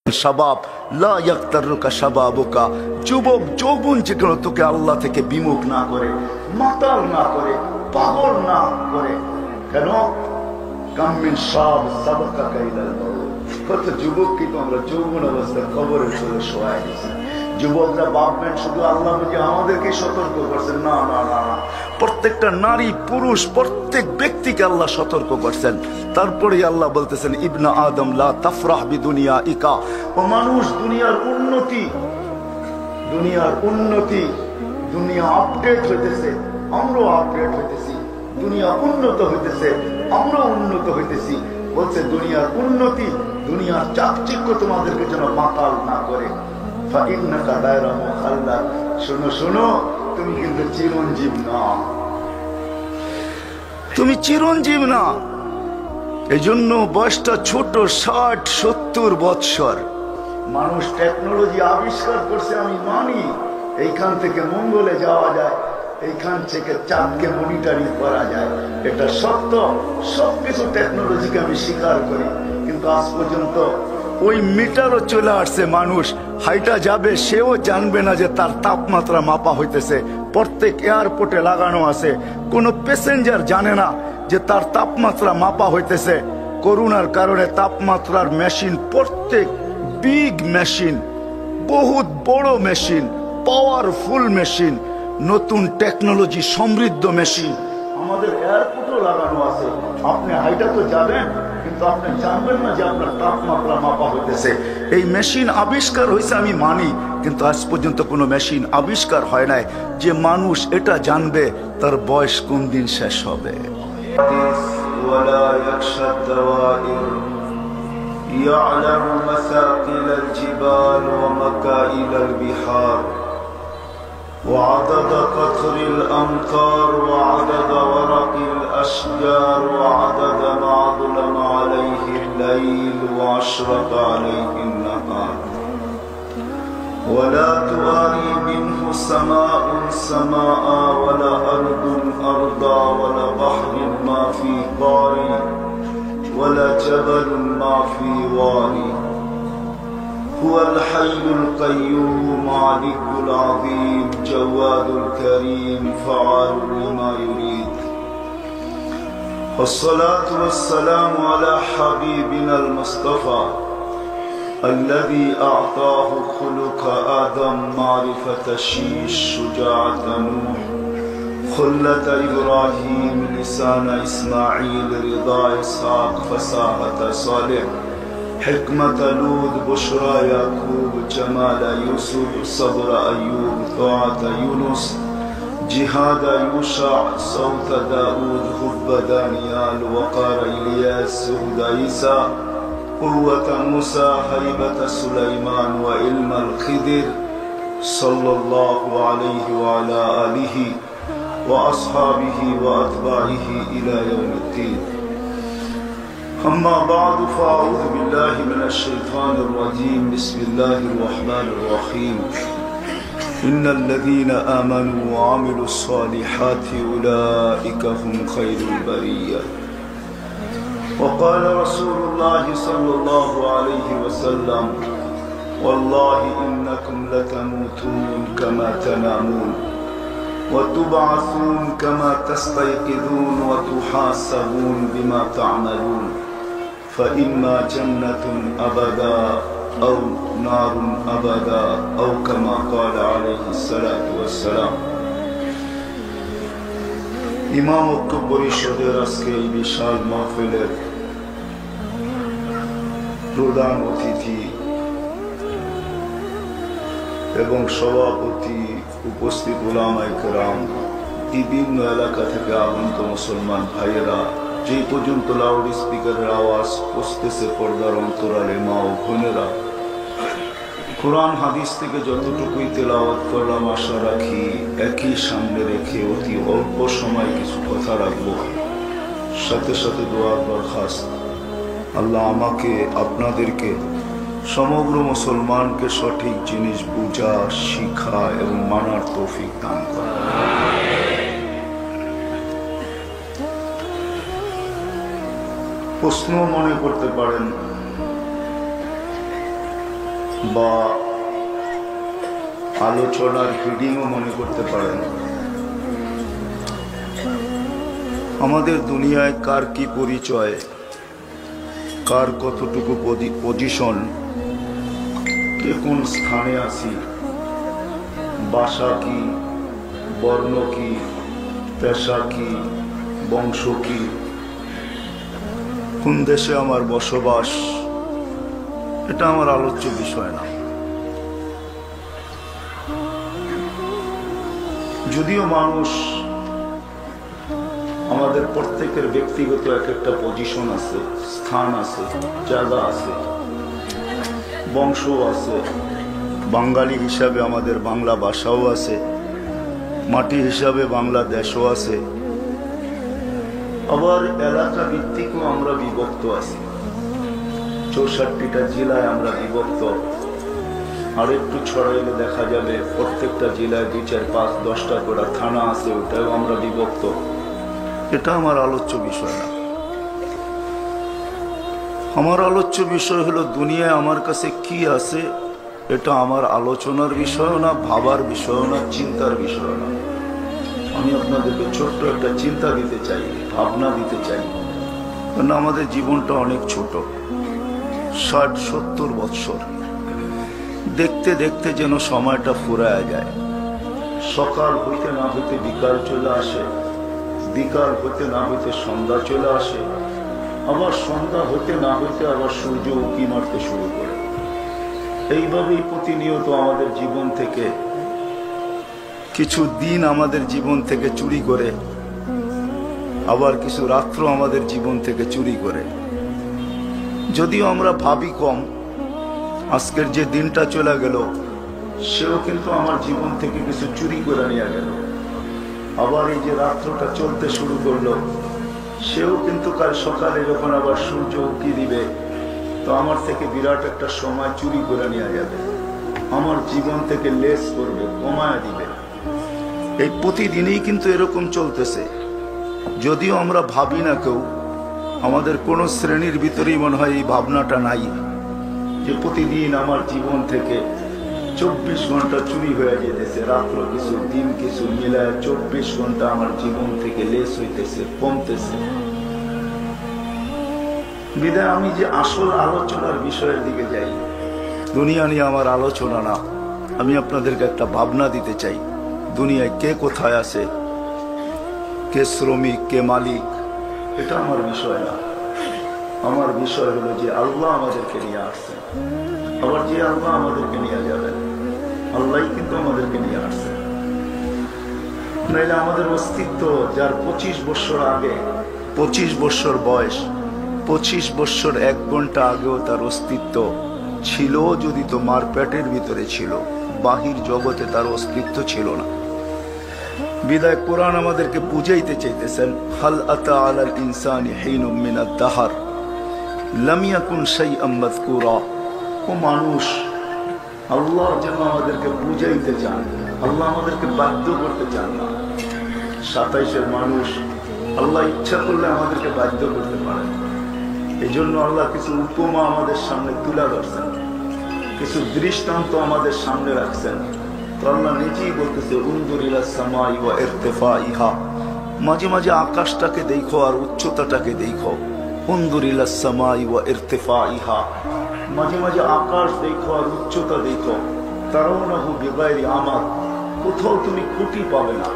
শাবাব লা ইয়াক্তারুকা শাবাবুকা, যুবক যৌবন যেগুলো তোকে আল্লাহ থেকে বিমুখ না করে, মাতাল না করে, পাগল না করে। কেন? কামিন শাব সাবাকাকা ইলাল মাউত। কত যুবককে তো আমরা যৌবন অবস্থায় কবরে চলে শোয়াই দিয়েছি। যুবকরা ভাববেন শুধু আল্লাহ বুঝে আমাদেরকে সতর্ক করছেন। না না না না, প্রত্যেকটা নারী পুরুষ প্রত্যেক ব্যক্তিকে আল্লাহ সতর্ক করছেন। তারপরে আল্লাহ বলতেছেন ইবনা আদম লা তাফরাহ বিদুনিয়া ইকা, ও মানুষ দুনিয়ার উন্নতি, দুনিয়া আপডেট হইতেছে, আমরাও আপডেট হইতেছি। দুনিয়া উন্নত হইতেছে, আমরাও উন্নত হইতেছি। বলছে দুনিয়ার উন্নতি, দুনিয়ার চাকচিক্য তোমাদেরকে যেন মাতাল না করে। শোনো শোনো, তুমি কিন্তু চিরঞ্জীব না, তুমি চিরঞ্জীব না। এই জন্য বয়সটা ছোট, 60-70 বৎসর। মানুষ টেকনোলজি আবিষ্কার করছে, আমি মানি। এইখান থেকে মঙ্গলে যাওয়া যায়, এইখান থেকে চাঁদকে মনিটরিং করা যায়, এটা সত্য। সবকিছু টেকনোলজিকে আমি স্বীকার করি, কিন্তু আজ পর্যন্ত ওই মিটারও চলে আসছে। মানুষ হাইটা যাবে, সেও জানবে না যে তার তাপমাত্রা মাপা হইতেছে। প্রত্যেক এয়ারপোর্টে লাগানো আছে, কোনো প্যাসেঞ্জার জানে না যে তার তাপমাত্রা মাপা হইতেছে। করোনার কারণে তাপমাত্রার মেশিন, প্রত্যেক বিগ মেশিন, বহুত বড় মেশিন, পাওয়ারফুল মেশিন, নতুন টেকনোলজি সমৃদ্ধ মেশিন আমাদের এয়ারপোর্টও লাগানো আছে। আপনি হাইটা তো যাবেন, কিন্তু আপনি জানবেন না যে আপনার তাপমাত্রা মাপা হইতেছে। এই মেশিন আবিষ্কার হয়েছে আমি মানি, কিন্তু আজ পর্যন্ত কোনো মেশিন আবিষ্কার হয় নাই যে মানুষ এটা জানবে তার বয়স কোন দিন শেষ হবে। وعدد قطر الأمطار وعدد ورق الأشجار وعدد ما ظلم عليه الليل وأشرق عليه النهار ولا تواري منه سماء سماء ولا أرض أرضا ولا بحر ما في قاري ولا جبل ما في واري هو الحي القيوم مالك العظيم جواد الكريم فعال لما يريد والصلاة والسلام على حبيبنا المصطفى الذي أعطاه خلق آدم معرفة شيش شجاعة نوح خلة إبراهيم لسان إسماعيل رضا إسحاق فصاحة صالح حكمة لوط بشرى يعقوب جمال يوسف صبر أيوب طاعة يونس جهاد يوشع صوت داود حب دانيال وقار إلياس سهد عيسى قوة موسى هيبة سليمان وعلم الخضر صلى الله عليه وعلى آله وأصحابه وأتباعه إلى يوم الدين. أما بعد فأعوذ بالله من الشيطان الرجيم بسم الله الرحمن الرحيم إن الذين آمنوا وعملوا الصالحات أولئك هم خير البرية وقال رسول الله صلى الله عليه وسلم والله إنكم لتموتون كما تنامون وتبعثون كما تستيقظون وتحاسبون بما تعملون فإما جنة أبدا أو نار أبدا أو كما قال عليه الصلاة والسلام. ইমাম ঐক্য পরিষদের আজকে এই বিশাল মাহফিলের প্রধান অতিথি এবং সভাপতি, উপস্থিত উলামায়ে কেরাম, বিভিন্ন এলাকা থেকে আগত মুসলমান ভাইয়েরা, যে পর্যন্ত লাউড স্পিকারের আওয়াজ পৌঁছতেছে পর্দার অন্তরালে মা ও বোনেরা, কোরআন হাদিস থেকে যতটুকুই তেলাওয়াত করলাম আশা রাখি একই সামনে রেখে অতি অল্প সময় কিছু কথা রাখবো। সাথে সাথে দোয়ার দরখাস্ত, আল্লাহ আমাকে আপনাদেরকে সমগ্র মুসলমানকে সঠিক জিনিস বুঝা, শিখা এবং মানার তৌফিক দান করেন। প্রশ্ন মনে করতে পারেন বা আলোচনার হিডিংও মনে করতে পারেন। আমাদের দুনিয়ায় কার কি পরিচয়, কার কতটুকু পজিশন, কে কোন স্থানে আছি, বাসা কি, বর্ণ কি, পেশা কি, বংশ কি, কোন দেশে আমার বসবাস, এটা আমার আলোচ্য বিষয় না। যদিও মানুষ, আমাদের প্রত্যেকের ব্যক্তিগত এক একটা পজিশন আছে, স্থান আছে, জায়গা আছে, বংশ আছে, বাঙালি হিসাবে আমাদের বাংলা ভাষাও আছে, মাটি হিসাবে বাংলাদেশও আছে, আবার এলাকা ভিত্তিকও আমরা বিভক্ত আছি। 64টা জেলায় আমরা বিভক্ত। আর একটু ছড়াইলে দেখা যাবে প্রত্যেকটা জেলায় 2, 4, 5, 10টা করে থানা আছে, ওটাও আমরা বিভক্ত। এটা আমার আলোচ্য বিষয় না। আমার আলোচ্য বিষয় হলো দুনিয়ায় আমার কাছে কি আছে, এটা আমার আলোচনার বিষয় না, ভাবার বিষয় না, চিন্তার বিষয় না। আমি আপনাদেরকে ছোট্ট একটা চিন্তা দিতে চাই, ভাবনা দিতে চাই। কারণ আমাদের জীবনটা অনেক ছোট, 60-70 বৎসর। দেখতে দেখতে যেন সময়টা ফুরায় যায়। সকাল হইতে না হইতে বিকাল চলে আসে, বিকাল হইতে না হইতে সন্ধ্যা চলে আসে, আবার সন্ধ্যা হইতে না হইতে আবার সূর্য উঁকি মারতে শুরু করে। এইভাবেই প্রতিনিয়ত আমাদের জীবন থেকে কিছু দিন আমাদের জীবন থেকে চুরি করে, আবার কিছু রাত্র আমাদের জীবন থেকে চুরি করে। যদিও আমরা ভাবি কম, আজকের যে দিনটা চলে গেল সেও কিন্তু আমার জীবন থেকে কিছু চুরি করে নিয়ে গেল। আবার এই যে রাত্রটা চলতে শুরু করলো, সেও কিন্তু কাল সকালে যখন আবার সূর্য উঁকি দিবে, তো আমার থেকে বিরাট একটা সময় চুরি করে নিয়ে যাবে, আমার জীবন থেকে লেস করবে, কমায় দিবে। এই প্রতিদিনই কিন্তু এরকম চলতেছে। যদিও আমরা ভাবি না কেউ, আমাদের কোন শ্রেণীর ভিতরেই মনে হয় এই ভাবনাটা নাই যে প্রতিদিন আমার জীবন থেকে 24 ঘন্টা চুরি হয়ে যেতেছে, রাত্র কিছু দিন কিছু মিলায় 24 ঘন্টা আমার জীবন থেকে লেস হইতেছে, কমতেছে। বিদায় আমি যে আসল আলোচনার বিষয়ের দিকে যাই, দুনিয়া নিয়ে আমার আলোচনা না, আমি আপনাদেরকে একটা ভাবনা দিতে চাই। দুনিয়ায় কে কোথায় আছে, কে শ্রমিক, কে মালিক, এটা আমার বিষয় না। আমার বিষয় হলো যে আল্লাহ আমাদেরকে নিয়ে আসছেন, আবার যে আল্লাহ আমাদেরকে নিয়ে যাবেন, আল্লাহই কিন্তু আমাদেরকে নিয়ে আসছেন। নাইলে আমাদের অস্তিত্ব, যার 25 বছর আগে, 25 বছর বয়স, 25 বছর 1 ঘন্টা আগেও তার অস্তিত্ব ছিল, যদি তো মার পেটের ভিতরে ছিল, বাহির জগতে তার অস্তিত্ব ছিল না। বিদায় কোরআন আমাদেরকে বুঝাইতে চাইতেছেন, হাল আতা আলাল ইনসানি হিনুম মিনাদ দাহর লাম ইয়াকুন শাইআম মাযকুরা। ও মানুষ, আল্লাহ যেন আমাদেরকে বুঝাইতে চান, আল্লাহ আমাদেরকে বাধ্য করতে চান না। 27-এর মানুষ, আল্লাহ ইচ্ছা করলে আমাদেরকে বাধ্য করতে পারেন। এই জন্য আল্লাহ কিছু উপমা আমাদের সামনে তুলে ধরছেন, কিছু দৃষ্টান্ত আমাদের সামনে রাখছেন। তো আল্লাহ নিজেই বলতেছে, উনজুর ইলাস সামাই ওয়া ইরতিফাইহা, মাঝে মাঝে আকাশটাকে দেখো আর উচ্চতাটাকে দেখো। উনজুর ইলাস সামাই ওয়া ইরতিফাইহা, মাঝে মাঝে আকাশ দেখো আর উচ্চতা দেখো। তারাউনাহু বিগাইরি আমাদ, কোথাও তুমি খুঁটি পাবে না।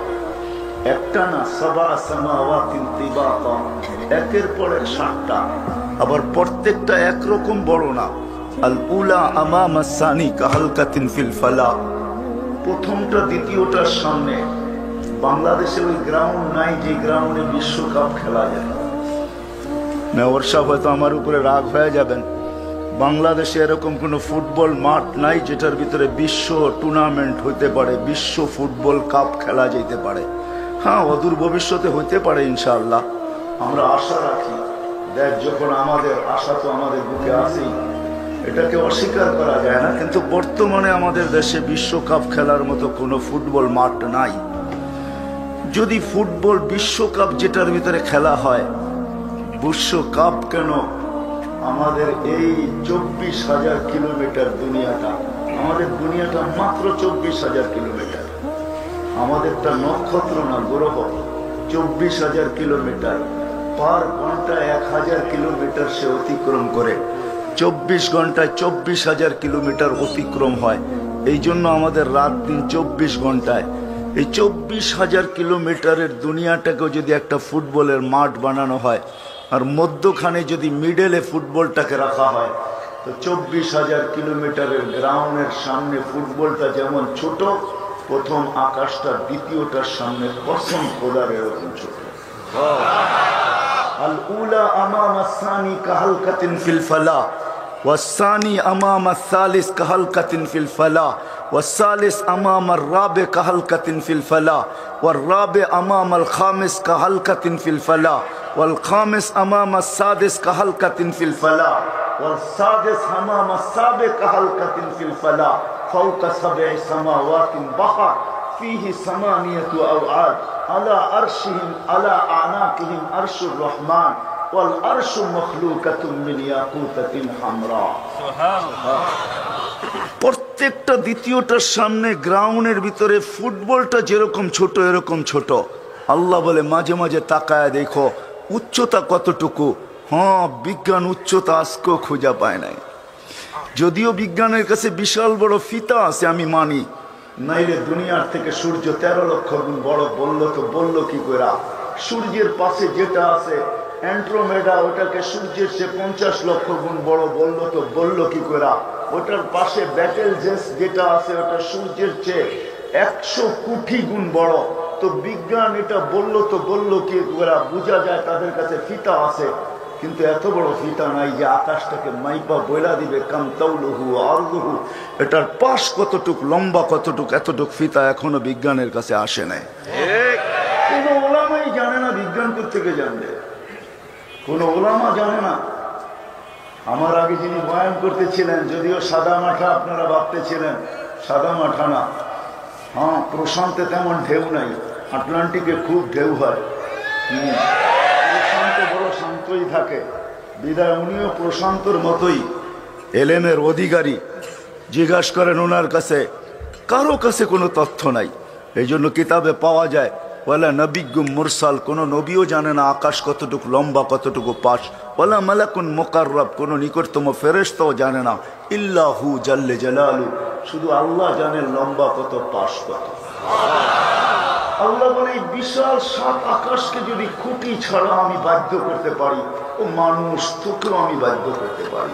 একটা না, সাবা সামাওয়াতিন তিবাকা, একের পর এক 7টা, আবার প্রত্যেকটা একরকম বড় না। আল উলা আমামা সানি কাহালকাতিন ফিল ফালা, প্রথমটা দ্বিতীয়টার সামনে। বাংলাদেশে ওই গ্রাউন্ড নাই যে গ্রাউন্ডে বিশ্বকাপ খেলা যায়। মেয়র সাহেব হয়তো আমার উপরে রাগ হয়ে যাবেন, বাংলাদেশে এরকম কোনো ফুটবল মাঠ নাই যেটার ভিতরে বিশ্ব টুর্নামেন্ট হইতে পারে, বিশ্ব ফুটবল কাপ খেলা যেতে পারে। হ্যাঁ, অদূর ভবিষ্যতে হইতে পারে ইনশাআল্লাহ, আমরা আশা রাখি। দেখ, যখন আমাদের আশা তো আমাদের বুকে আছেই, এটাকে অস্বীকার করা যায় না। কিন্তু বর্তমানে আমাদের দেশে বিশ্বকাপ খেলার মতো কোনো ফুটবল মাঠ নাই। যদি ফুটবল বিশ্বকাপ যেটার ভিতরে খেলা হয়, বিশ্বকাপ কেন আমাদের এই 24,000 কিলোমিটার দুনিয়াটা, আমাদের দুনিয়াটা মাত্র 24,000 কিলোমিটার। আমাদেরটা নক্ষত্র না গ্রহ। 24,000 কিলোমিটার, পার ঘন্টায় 1,000 কিলোমিটার সে অতিক্রম করে। 24 ঘন্টায় 24,000 কিলোমিটার অতিক্রম হয়। এই জন্য আমাদের রাত দিন 24 ঘন্টায়। এই 24,000 কিলোমিটারের দুনিয়াটাকেও যদি একটা ফুটবলের মাঠ বানানো হয়, আর মধ্যখানে যদি মিডলে ফুটবলটাকে রাখা হয়, তো 24,000 কিলোমিটারের গ্রাউন্ডের সামনে ফুটবলটা যেমন ছোট, প্রথম আকাশটা দ্বিতীয়টার সামনে কসম খোদার এরকম ছোট। আল উলা আমামা সানি কাহালকাতিন ফিল ফালা, ওয়াসানি আমামা সালিস কাহালকাতিন ফিল ফালা, والثالث أمام الرابع كهلكة في الفلاة، والرابع أمام الخامس كهلكة في الفلاة، والخامس أمام السادس كهلكة في الفلاة، والسادس أمام السابع كهلكة في الفلاة، فوق 7 سماوات بحر فيه 8 أوعاد على عرشهم على أعناقهم عرش الرحمن والعرش مخلوقة من ياقوتة حمراء. প্রত্যেকটা দ্বিতীয়টার সামনে গ্রাউন্ডের ভিতরে ফুটবলটা যেরকম ছোট এরকম ছোট। আল্লাহ বলে মাঝে মাঝে তাকায় দেখো উচ্চতা কতটুকু। হ্যাঁ, বিজ্ঞান উচ্চতা আজকেও খোঁজা পায় নাই। যদিও বিজ্ঞানের কাছে বিশাল বড় ফিতা আছে, আমি মানি, নাইলে দুনিয়ার থেকে সূর্য 13 লক্ষ গুণ বড় বললো তো বললো কি করে? সূর্যের পাশে যেটা আছে অ্যান্ড্রোমেডা, ওটাকে সূর্যের চেয়ে 50 লক্ষ গুণ বড় বললো তো বললো কি করে? ওটার পাশে ব্যাটেল জেস যেটা আছে ওটা সূর্যের চেয়ে 100 কোটি গুণ বড়। তো বিজ্ঞান এটা বললো তো বললো কি করে? বোঝা যায় তাদের কাছে ফিতা আছে, কিন্তু এত বড় ফিতা নাই যে আকাশটাকে মাইপা বইলা দিবে কাম তাউলুহু আরদুহু, এটার পাশ কতটুক, লম্বা কতটুক, এতটুক ফিতা এখনো বিজ্ঞানের কাছে আসে নাই। কোনো ওলামাই জানে না বিজ্ঞান থেকে জানবে, কোনো ওলামা জানে না। আমার আগে যিনি বয়ান করতেছিলেন, যদিও সাদা মাঠা আপনারা ভাবতেছিলেন, সাদা মাঠা না। হ্যাঁ, প্রশান্তে তেমন ঢেউ নাই, আটলান্টিকে খুব ঢেউ হয়। প্রশান্ত বড় শান্তই থাকে, বিদায় উনিও প্রশান্তর মতোই এলেমের অধিকারী। জিজ্ঞাসা করেন ওনার কাছে, কারো কাছে কোনো তথ্য নাই। এই জন্য কিতাবে পাওয়া যায় ওয়ালা নবিগুম মুরসাল, কোনো নবীও জানে না আকাশ কতটুকু লম্বা কতটুকু পাশ। ওয়ালা মালাকুন মুকাররাব, কোনো নিকটতম ফেরেশতাও জানে না। ইল্লাহু জাল্লে জালালু, শুধু আল্লাহ জানেন লম্বা কত পাশ কত। আল্লাহ বলে এই বিশাল 7 আকাশকে যদি খুঁটি ছাড়া আমি বাধ্য করতে পারি, ও মানুষ তোকেও আমি বাধ্য করতে পারি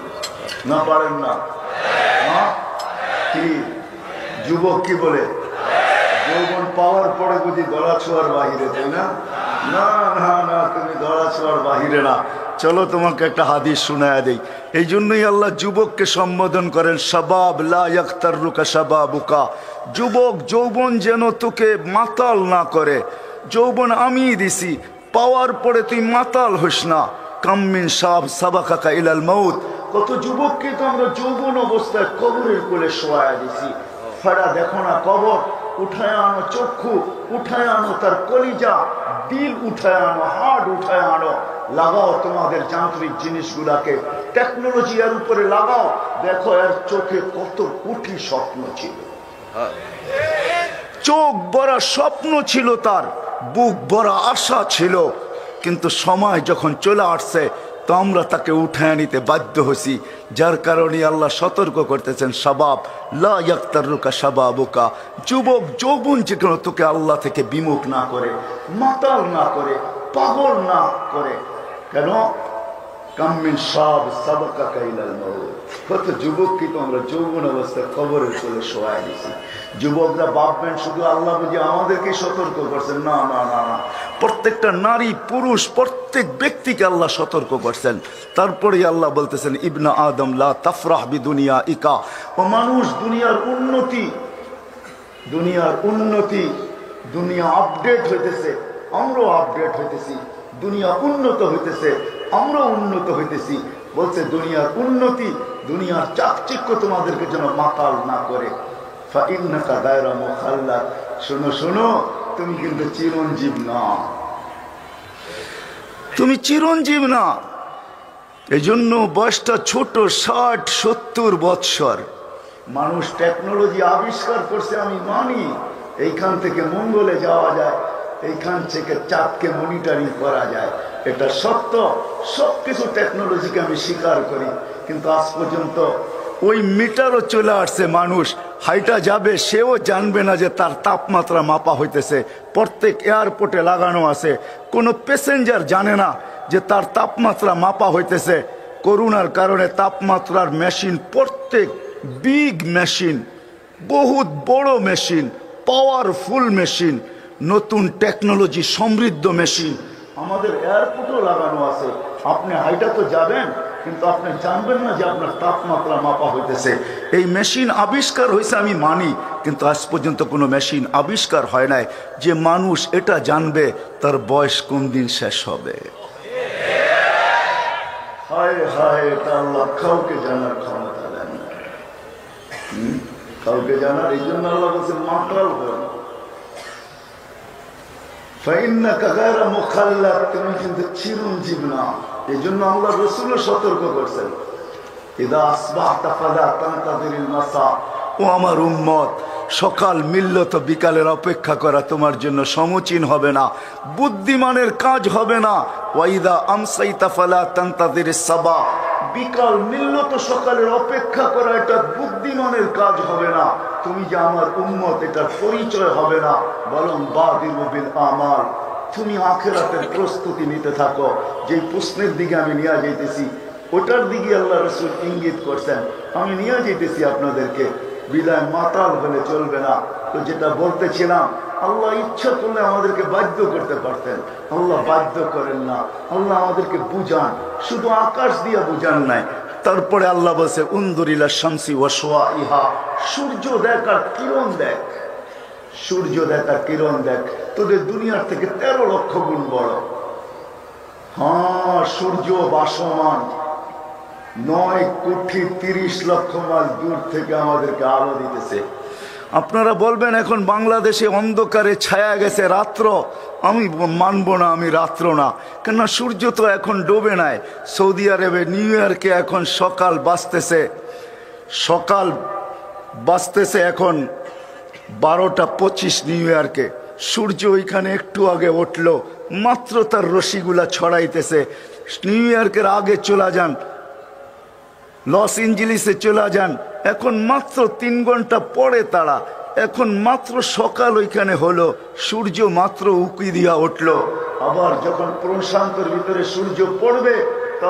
না? পারেন না? কি যুবক কি বলে? যৌবন পাওয়ার পরে বুঝি দড়া ছোঁয়ার বাহিরে, তাই না? না না না, তুমি দড়া ছোঁয়ার বাহিরে না। চলো তোমাকে একটা হাদিস শোনায়া দেই। এই জন্যই আল্লাহ যুবককে সম্বোধন করেন শাবাব লা ইয়াখতারুকা শাবাবুকা, যুবক যৌবন যেন তোকে মাতাল না করে। যৌবন আমি দিছি, পাওয়ার পরে তুই মাতাল হইস না। কাম্মিন শাব সাবাকাকা ইলাল মাউত, কত যুবককে তো আমরা যৌবন অবস্থায় কবরের কোলে শোয়ায়া দিছি। ফাড়া দেখো না কবর, উঠায় আনো চক্ষু, উঠায় আনো তার কলিজা, দিল উঠায় আনো, হার্ট উঠায় আনো, লাগাও তোমাদের যান্ত্রিক জিনিসগুলাকে, টেকনোলজি এর উপরে লাগাও, দেখো এর চোখে কত কোটি স্বপ্ন ছিল। চোখ ভরা স্বপ্ন ছিল তার, বুক ভরা আশা ছিল, কিন্তু সময় যখন চলে আসছে তো আমরা তাকে উঠায় নিতে বাধ্য হয়েছি। যার কারণে আল্লাহ সতর্ক করতেছেন শাবাব লা ইয়াখতারুকা শাবাবুকা, যুবক যৌবন যে কোনো তোকে আল্লাহ থেকে বিমুখ না করে, মাতাল না করে, পাগল না করে। কেন? কাম্মিন শাব সাবাকাকা ইলাল মাউত, কত যুবককে তো আমরা যৌবন অবস্থায় কবরের কোলে শোয়াই দিয়েছি। যুবকরা ভাববেন শুধু আল্লাহ বুঝি আমাদেরকে সতর্ক করছেন, না না না না, প্রত্যেকটা নারী পুরুষ প্রত্যেক ব্যক্তিকে আল্লাহ সতর্ক করছেন। তারপরে আল্লাহ বলতেছেন ইবনা আদম লা তাফরাহ বিদুনিয়া ইকা, ও মানুষ দুনিয়ার উন্নতি, দুনিয়ার উন্নতি, দুনিয়া আপডেট হইতেছে, আমরাও আপডেট হইতেছি, দুনিয়া উন্নত হইতেছে, আমরাও উন্নত হইতেছি। বলছে দুনিয়ার উন্নতি, দুনিয়ার চাকচিক্য তোমাদেরকে যেন মাতাল না করে। ফাইন্নাকা গায়রা মুখাল্লাদ, শোনো শোনো, তুমি কিন্তু চিরঞ্জীব না, তুমি চিরঞ্জীব না। এই জন্য বয়সটা ছোট, 60-70 বৎসর। মানুষ টেকনোলজি আবিষ্কার করছে, আমি মানি। এইখান থেকে মঙ্গলে যাওয়া যায়, এইখান থেকে চাঁদকে মনিটরিং করা যায়, এটা সত্য। সবকিছু টেকনোলজিকে আমি স্বীকার করি, কিন্তু আজ পর্যন্ত ওই মিটারও চলে আসছে। মানুষ হাইটা যাবে, সেও জানবে না যে তার তাপমাত্রা মাপা হইতেছে। প্রত্যেক এয়ারপোর্টে লাগানো আছে, কোনো প্যাসেঞ্জার জানে না যে তার তাপমাত্রা মাপা হইতেছে। করোনার কারণে তাপমাত্রার মেশিন, প্রত্যেক বিগ মেশিন, বহুত বড় মেশিন, পাওয়ারফুল মেশিন, নতুন টেকনোলজি সমৃদ্ধ মেশিন আমাদের এয়ারপোর্টেও লাগানো আছে। আপনি হাইটা তো যাবেন, কিন্তু আপনি জানবেন না যে আপনার তাপমাত্রা মাপা হইতেছে। এই মেশিন আবিষ্কার হয়েছে, আমি মানি, কিন্তু আজ পর্যন্ত কোনো মেশিন আবিষ্কার হয় নাই যে মানুষ এটা জানবে তার বয়স কোন দিন শেষ হবে। হায় হায়, এটা আল্লাহ কাউকে জানার ক্ষমতা দেন না, কাউকে জানার। এই জন্য আল্লাহ বলছে মাতাল হন, তুমি কিন্তু চিরঞ্জীব না। এই জন্য আল্লাহ রাসূলও সতর্ক করছেন, ও আমার উম্মত, সকাল মিলল তো বিকালের অপেক্ষা করা তোমার জন্য সমীচীন হবে না, বুদ্ধিমানের কাজ হবে না। ওয়াইদা আমসাইতা ফালা তানতাযির সাবা, বিকাল মিলল তো সকালের অপেক্ষা করা, এটা বুদ্ধিমানের কাজ হবে না। তুমি যে আমার উম্মত, এটার পরিচয় হবে না। বরং বাদিরু বিল আমাল, তুমি আখিরাতের প্রস্তুতি নিতে থাকো। যেই প্রশ্নের দিকে আমি নিয়ে যাইতেছি, ওটার দিকে আল্লাহ রাসূল ইঙ্গিত করছেন, আমি নিয়ে যেতেছি আপনাদেরকে। বিদায় মাতাল হলে চলবে না। তো যেটা বলতেছিলাম, আল্লাহ ইচ্ছা করলে আমাদেরকে বাধ্য করতে পারতেন, আল্লাহ বাধ্য করেন না। আল্লাহ আমাদেরকে বুঝান, শুধু আকাশ দিয়ে বুঝান নাই। তারপরে আল্লাহ বলছে উনজুর ইলা শামসি ওয়া শুআইহা, সূর্য দেখ আর কিরণ দেখ, সূর্য দেখ আর কিরণ দেখ, তোদের দুনিয়ার থেকে 13 লক্ষ গুণ বড়। হ্যাঁ, সূর্য ভাসমান, 9,30,00,000 মাইল দূর থেকে আমাদেরকে আলো দিতেছে। আপনারা বলবেন এখন বাংলাদেশে অন্ধকারে ছায়া গেছে, রাত্র। আমি মানব না, আমি রাত্র না, কেননা সূর্য তো এখন ডোবে নাই। সৌদি আরবে নিউ ইয়র্কে এখন সকাল বাজতেছে এখন 12:25 নিউ ইয়র্কে। সূর্য ওইখানে একটু আগে উঠলো, মাত্র তার রশ্মিগুলা ছড়াইতেছে। নিউ ইয়র্কের আগে চলে যান, লস এঞ্জেলিসে চলে যান, এখন মাত্র 3 ঘন্টা পরে তারা, এখন মাত্র সকাল ওইখানে হলো, সূর্য মাত্র উকি দিয়া উঠলো। আবার যখন প্রশান্তের ভিতরে সূর্য পড়বে,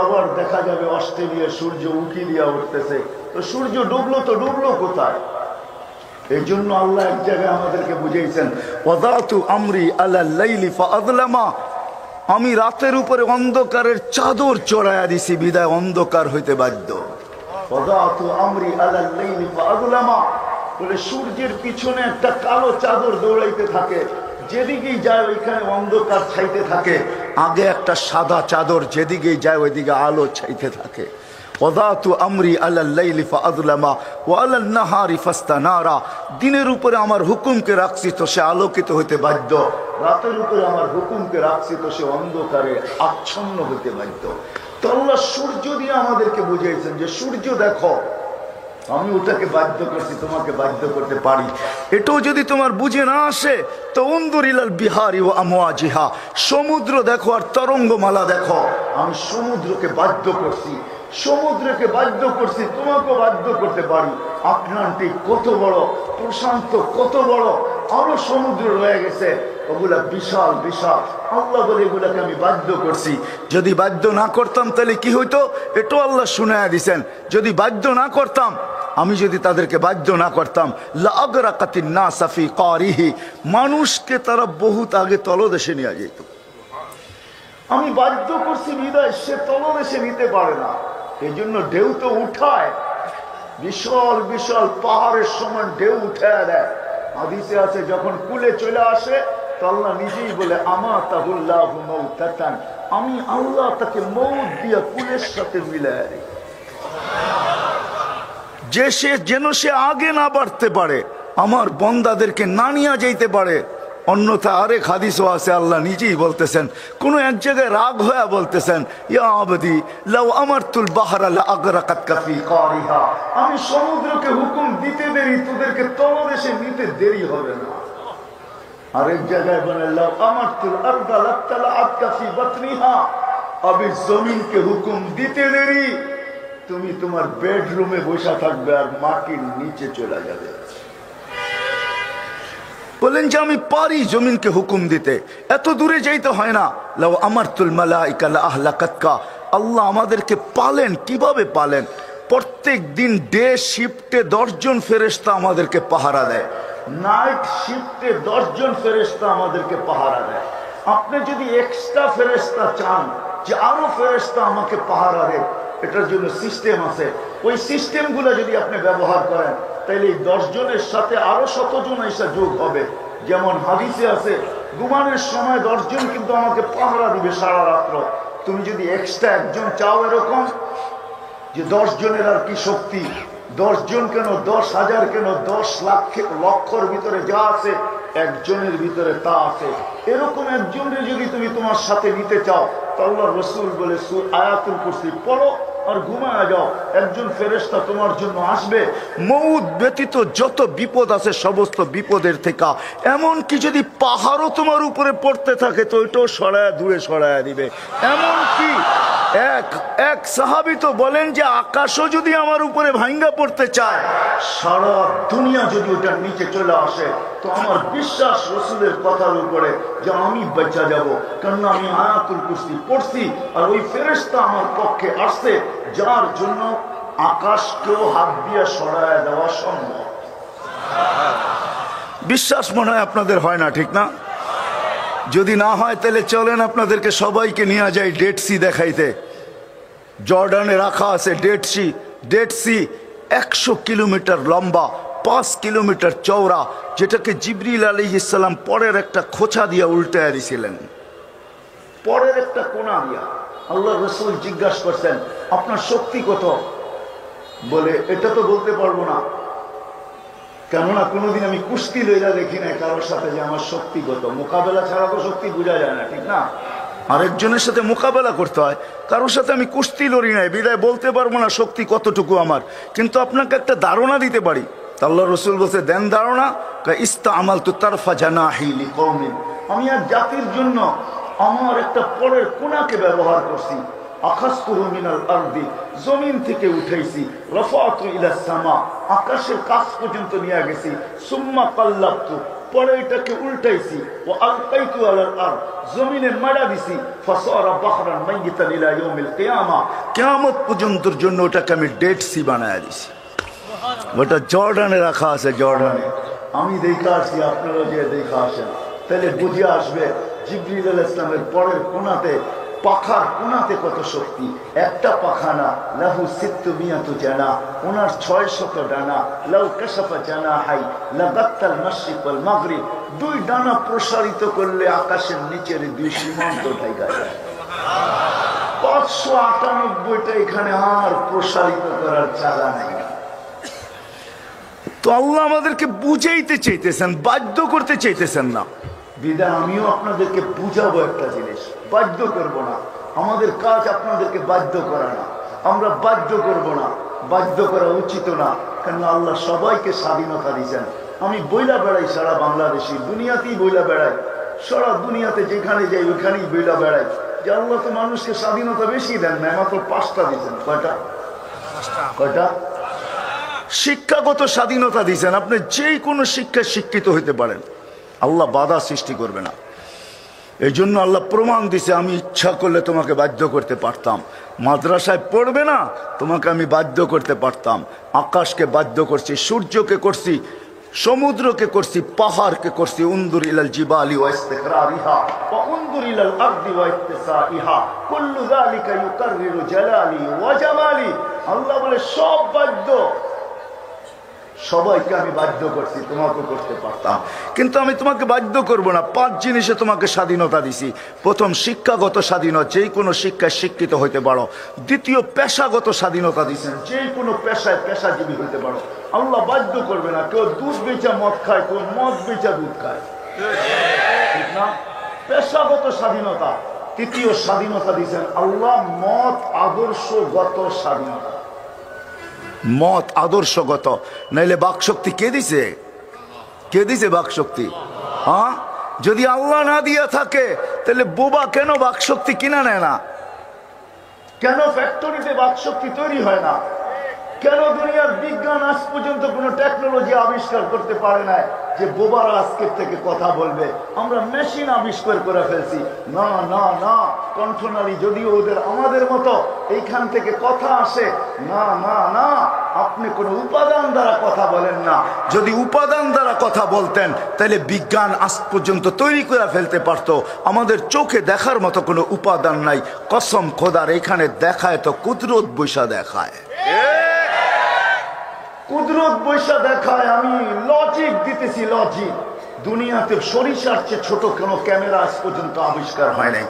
আবার দেখা যাবে অস্ট্রেলিয়া সূর্য উকি দিয়া উঠতেছে। তো সূর্য ডুবলো তো ডুবলো কোথায়? এই জন্য আল্লাহ এক জায়গায় আমাদেরকে বুঝাইছেন, ওয়াদাতু আমরি আলাল লাইলি ফাআযলামা, আমি রাতের উপরে অন্ধকারের চাদর চড়াইয়া দিছি, বিদায় অন্ধকার হইতে বাধ্য। ওয়াদাতু আমরি আলাল লাইলি ফাআযলামা, বলে সূর্যের পিছনে একটা কালো চাদর দৌড়াইতে থাকে, যেদিকেই যায় ওইখানে অন্ধকার ছাইতে থাকে। আগে একটা সাদা চাদর, যেদিকেই যায় ওইদিকে আলো ছাইতে থাকে। ওয়াদাতু আমরি আলাল লাইলি ফাআযলামা ওয়া আলান নাহারি ফাস্তানারা, দিনের উপরে আমার হুকুমকে রাখছি তো সে আলোকিত হইতে বাধ্য, রাতের উপরে আমার হুকুমকে রাখছি তো সে অন্ধকারে আচ্ছন্ন হইতে বাধ্য। তো আল্লাহ সূর্য দিয়ে আমাদেরকে বুঝাইছেন যে সূর্য দেখো, আমি ওটাকে বাধ্য করছি, তোমাকে বাধ্য করতে পারি। এটাও যদি তোমার বুঝে না আসে তো উনজুর ইলাল বিহারি ওয়া আমওয়াজিহা, সমুদ্র দেখো আর তরঙ্গমালা দেখো। আমি সমুদ্রকে বাধ্য করছি, সমুদ্রকে বাধ্য করছি, তোমাকেও বাধ্য করতে পারি। আটলান্টিক কত বড়, প্রশান্ত কত বড়, আরো সমুদ্র রয়ে গেছে, ওগুলা বিশাল বিশাল। আল্লাহ বলে এগুলাকে আমি বাধ্য করছি। যদি বাধ্য না করতাম তাহলে কি হইতো, এটাও আল্লাহ শুনায়া দিছেন। যদি বাধ্য না করতাম, আমি যদি তাদেরকে বাধ্য না করতাম, লাআগরাকাতিন নাসা ফি কারিহি, মানুষকে তারা বহুত আগে তলদেশে নিয়ে যেত। আমি বাধ্য করছি বিদায় সে তলদেশে নিতে পারে না। এই জন্য ঢেউ তো উঠায়, বিশাল বিশাল পাহাড়ের সমান ঢেউ উঠায় দেয়। হাদিসে আছে যখন কুলে চলে আসে তো আল্লাহ নিজেই বলে আমাতাহুল্লাহু মাউতাতান, আমি আল্লাহ তাকে মৌত দিয়া কুলের সাথে মিলায় দিই, যে সে যেন সে আগে না বাড়তে পারে, আমার বন্দাদেরকে না নিয়ে যাইতে পারে। অন্যথা আরেক হাদিসও আছে, আল্লাহ নিজেই বলতেছেন, কোন এক জায়গায় রাগ হয়ে বলতেছেন, ইয়া আবদি লাউ আমারতুল বাহরা লা আগরাকাতকা ফি কারিহা, আমি সমুদ্রকে হুকুম দিতে দেরি তোদেরকে তলদেশে নিতে দেরি হবে না। আরেক জায়গায় বলে লাউ আমারতুল আরদা লাতালাআতকা ফি বাতনিহা, আমি জমিনকে হুকুম দিতে দেরি তুমি তোমার বেডরুমে বসে থাকবে আর মাটির নিচে চলে যাবে। বলেন যে আমি পারি জমিনকে হুকুম দিতে, এত দূরে যাইতে হয় না। লাউ আমারতুল মালাইকা লা আহলাকাতকা, আল্লাহ আমাদেরকে পালেন, কিভাবে পালেন? প্রত্যেক দিন ডে শিফটে 10 জন ফেরেশতা আমাদেরকে পাহারা দেয়, নাইট শিফটে 10 জন ফেরেশতা আমাদেরকে পাহারা দেয়। আপনি যদি এক্সট্রা ফেরেশতা চান যে আরো ফেরেশতা আমাকে পাহারা দেয়, এটার জন্য সিস্টেম আছে। ওই সিস্টেমগুলো যদি আপনি ব্যবহার করেন তাহলে এই 10 জনের সাথে আরো 100 জন এসে যোগ হবে। যেমন হাদিসে আছে, ঘুমানোর সময় 10 জন কিন্তু আমাকে পাহারা দিবে সারা রাত্র। তুমি যদি এক্সট্রা একজন চাও, এরকম যে 10 জনের আর কি শক্তি, 10 জন কেন, 10,000 কেন, 10 লক্ষর ভিতরে যা আছে একজনের ভিতরে তা আছে। এরকম একজনের যদি তুমি তোমার সাথে নিতে চাও, তো আল্লাহর রাসূল বলে আয়াতুল কুরসি পড়ো আর ঘুমায় যাও, একজন ফেরেশতা তোমার জন্য আসবে। মউত ব্যতীত যত বিপদ আছে সমস্ত বিপদের থেকে, এমনকি যদি পাহাড়ও তোমার উপরে পড়তে থাকে তো ওইটাও সরায়া দূরে সরায়া দিবে। এমনকি এক সাহাবী তো বলেন যে আকাশও যদি আমার উপরে ভাঙ্গা পড়তে চায়, সারা দুনিয়া যদি ওটার নিচে চলে আসে, তো আমার বিশ্বাস রাসূলের কথার উপরে যে আমি বেঁচে যাব, কারণ আমি আয়াতুল কুরসি পড়ছি আর ওই ফেরেশতা আমার পক্ষে আসছে, যার জন্য আকাশকেও হাত দিয়ে সরায় দেওয়া সম্ভব। বিশ্বাস মনে হয় আপনাদের হয় না, ঠিক না? যদি না হয় তাহলে চলেন আপনাদেরকে সবাইকে নিয়ে যাই ডেড সি দেখাইতে। জর্ডানে রাখা আছে ডেড সি 100 কিলোমিটার লম্বা, 5 কিলোমিটার চওড়া, যেটাকে জিবরিল আলাইহিস সালাম পরের একটা খোঁচা দিয়ে উল্টায় দিয়েছিলেন, পরের একটা কোণা দিয়া। আল্লাহ রাসূল জিজ্ঞাসা করছেন, আপনার শক্তি কত? বলে এটা তো বলতে পারবো না, কেননা কোনোদিন আমি কুস্তি লইলা দেখি নাই কারোর সাথে যে আমার শক্তি কত। মোকাবেলা ছাড়া তো শক্তি বোঝা যায় না, ঠিক না? আরেকজনের সাথে মোকাবেলা করতে হয়, কারোর সাথে আমি কুস্তি লড়ি নাই, বিদায় বলতে পারবো না শক্তি কতটুকু আমার, কিন্তু আপনাকে একটা ধারণা দিতে পারি। আল্লাহ রাসূল বলছে, দেন ধারণা। ইস্তামালতু তারফা জানাহি লিকওমিন, আমি এক জাতির জন্য আমার একটা পরের কোণাকে ব্যবহার করছি। আখাসতুহু মিনাল আরদি, জমিন থেকে উঠাইছি। রাফাতু ইলাস সামা, আকাশের কাছ পর্যন্ত নিয়ে গেছি। সুম্মা কাল্লাবতু, পরে এটাকে উল্টাইছি। ও আলকাইতু আলাল আরদ, জমিনে মারা দিছি। ফাসারা বাহরান মাইয়িতান ইলা ইয়াউমিল কিয়ামা, কিয়ামত পর্যন্তর জন্য ওটাকে আমি ডেড সি বানায় দিছি। ওটা জর্ডানে রাখা আছে, জর্ডানে। আমি দেখা আসছি, আপনারা যে দেখা আসেন তাহলে বুঝে আসবে জিবরিল আলাইহিস সালামের পরের কোণাতে, পাখার কোণাতে কত শক্তি। একটা পাখা না, লাহু সিত্তু মিয়াতু জানা, ওনার 600 ডানা। লাউ কাশাফা জানাহাই লাগাত্তাল মাশরিক ওয়াল মাগরিব, 2 ডানা প্রসারিত করলে আকাশের নিচের 2 সীমান্ত ঢাকা যায়। 598টা এখানে আর প্রসারিত করার জায়গা নাই। তো আল্লাহ আমাদেরকে বুঝাইতে চাইতেছেন, বাধ্য করতে চাইতেছেন না। বিদায় আমিও আপনাদেরকে বুঝাবো একটা জিনিস, বাধ্য করব না। আমাদের কাজ আপনাদেরকে বাধ্য করা না, আমরা বাধ্য করব না, বাধ্য করা উচিত না। কেন আল্লাহ সবাইকে স্বাধীনতা দিয়েছেন। আমি বইলা বেড়াই সারা বাংলাদেশি, দুনিয়াতেই বইলা বেড়াই, সারা দুনিয়াতে যেখানে যাই ওইখানেই বইলা বেড়াই যে আল্লাহ তো মানুষকে স্বাধীনতা বেশি দেন না, মাত্র 5টা দিয়েছেন। কয়টা? শিক্ষাগত স্বাধীনতা দিয়েছেন, আপনি যে কোনো শিক্ষায় শিক্ষিত হইতে পারেন, আল্লাহ বাধা সৃষ্টি করবে না। এই জন্য আল্লাহ প্রমাণ দিছে, আমি ইচ্ছা করলে তোমাকে বাধ্য করতে পারতাম। মাদ্রাসায় পড়বে না, তোমাকে আমি বাধ্য করতে পারতাম। আকাশকে বাধ্য করছি, সূর্যকে করছি, সমুদ্রকে করছি, পাহাড়কে করছি। উনদুর ইলাল জিবালি ওয়া ইস্তিকরারিহা ওয়া উনদুর ইলাল আরদি ওয়া ইত্তিসাইহা কুল্লু যালিকা ইউকাররিরু জালালি ওয়া জামালি। আল্লাহ বলে সব বাধ্য, সবাইকে আমি বাধ্য করছি, তোমাকে করতে পারতাম, কিন্তু আমি তোমাকে বাধ্য করব না। 5 জিনিসে তোমাকে স্বাধীনতা দিছি। প্রথম, শিক্ষাগত স্বাধীনতা, যে কোনো শিক্ষায় শিক্ষিত হইতে পারো। দ্বিতীয়, পেশাগত স্বাধীনতা দিচ্ছেন, যে কোনো পেশায় পেশাজীবী হইতে পারো। আল্লাহ বাধ্য করবে না। কেউ দুধ বেচা মদ খায়, কেউ মদ বেচা দুধ খায়। ঠিক না? পেশাগত স্বাধীনতা। তৃতীয় স্বাধীনতা দিয়েছেন আল্লাহ, মত আদর্শগত স্বাধীনতা। মত আদর্শগত, নাইলে বাকশক্তি কে দিছে? কে দিছে বাকশক্তি? হ্যাঁ, যদি আল্লাহ না দিয়া থাকে তাহলে বোবা কেন বাকশক্তি কিনা নেয় না? কেন ফ্যাক্টরিতে বাকশক্তি তৈরি হয় না? কেন দুনিয়ার বিজ্ঞান আজ পর্যন্ত কোনো টেকনোলজি আবিষ্কার করতে পারে না যে বোবারা আজকের থেকে কথা বলবে? আমরা মেশিন আবিষ্কার করে ফেলছি। না না না, কণ্ঠনালী যদিও ওদের আমাদের মতো এইখান থেকে কথা আসে। না না না, আপনি কোনো উপাদান দ্বারা কথা বলেন না। যদি উপাদান দ্বারা কথা বলতেন তাহলে বিজ্ঞান আজ পর্যন্ত তৈরি করে ফেলতে পারতো। আমাদের চোখে দেখার মতো কোনো উপাদান নাই। কসম খোদার, এখানে দেখায় তো কুদরত বৈশা দেখায়, কুদরত বৈশা দেখায়। আমি লজিক দিতেছি, লজিক। দুনিয়াতে সরিষার চেয়ে ছোট কোনো ক্যামেরা আজ পর্যন্ত আবিষ্কার হয় নাই,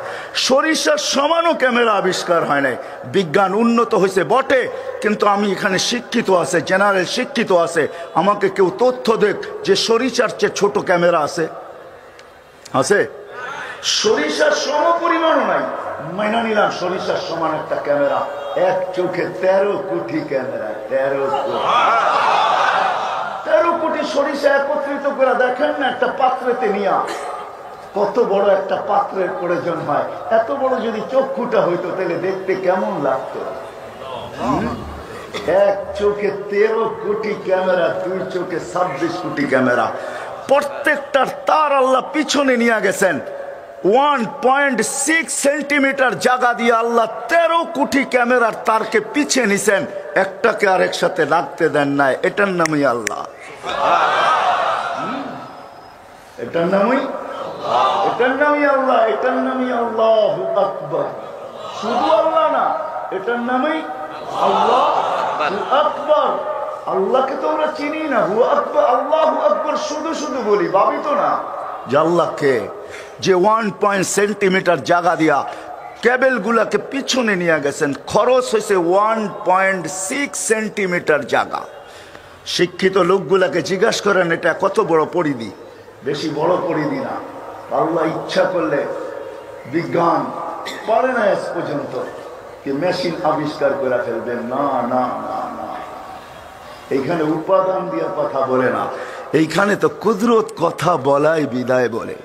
সরিষার সমানও ক্যামেরা আবিষ্কার হয় নাই। বিজ্ঞান উন্নত হয়েছে বটে, কিন্তু আমি এখানে শিক্ষিত আছে, জেনারেল শিক্ষিত আছে। আমাকে কেউ তথ্য দেখ যে সরিষার চেয়ে ছোট ক্যামেরা আছে? আছে? সরিষার সম পরিমাণও নাই। মাইনা নিলাম সরিষার সমান একটা ক্যামেরা, এক চোখে 13 কোটি ক্যামেরা। 13 কোটি সরিষা একত্রিত করে দেখেন না একটা পাত্রেতে নিয়া, কত বড় একটা পাত্রের প্রয়োজন হয়। এত বড় যদি চক্ষুটা হইতো তাহলে দেখতে কেমন লাগতো? এক চোখে 13 কোটি ক্যামেরা, দুই চোখে 26 কোটি ক্যামেরা। প্রত্যেকটার তার আল্লাহ পিছনে নিয়ে গেছেন। 1.6 সেন্টিমিটার জায়গা দিয়ে আল্লাহ 13 কোটি ক্যামেরার তারকে পিছিয়ে নিছেন, একটাকে আরেক সাথে লাগতে দেন নাই। এটার নামই আল্লাহ, এটার নামই, এটার নামই আল্লাহ, এটার নামই আল্লাহু আকবার। শুধু আল্লাহ না, এটার নামই আল্লাহু আকবার। আল্লাহকে তো আমরা চিনি না, হু আকবার, আল্লাহু আকবার শুধু শুধু বলি, ভাবি তো না যে আল্লাহকে, যে 1 সেন্টিমিটার জায়গা দিয়া কেবল গুলাকে পিছনে নিয়ে গেছেন। খরচ হয়েছে 1.6 সেন্টিমিটার জায়গা। শিক্ষিত লোকগুলাকে জিজ্ঞাসা করেন এটা কত বড় পরিধি? বেশি বড় পরিধি না। আল্লাহ ইচ্ছা করলে বিজ্ঞান পারে না আজ পর্যন্ত কি মেশিন আবিষ্কার করে ফেলবেন? না না না না, এইখানে উপাদান দিয়ে কথা বলে না, এইখানে তো কুদরত কথা বলাই বিদায় বলে।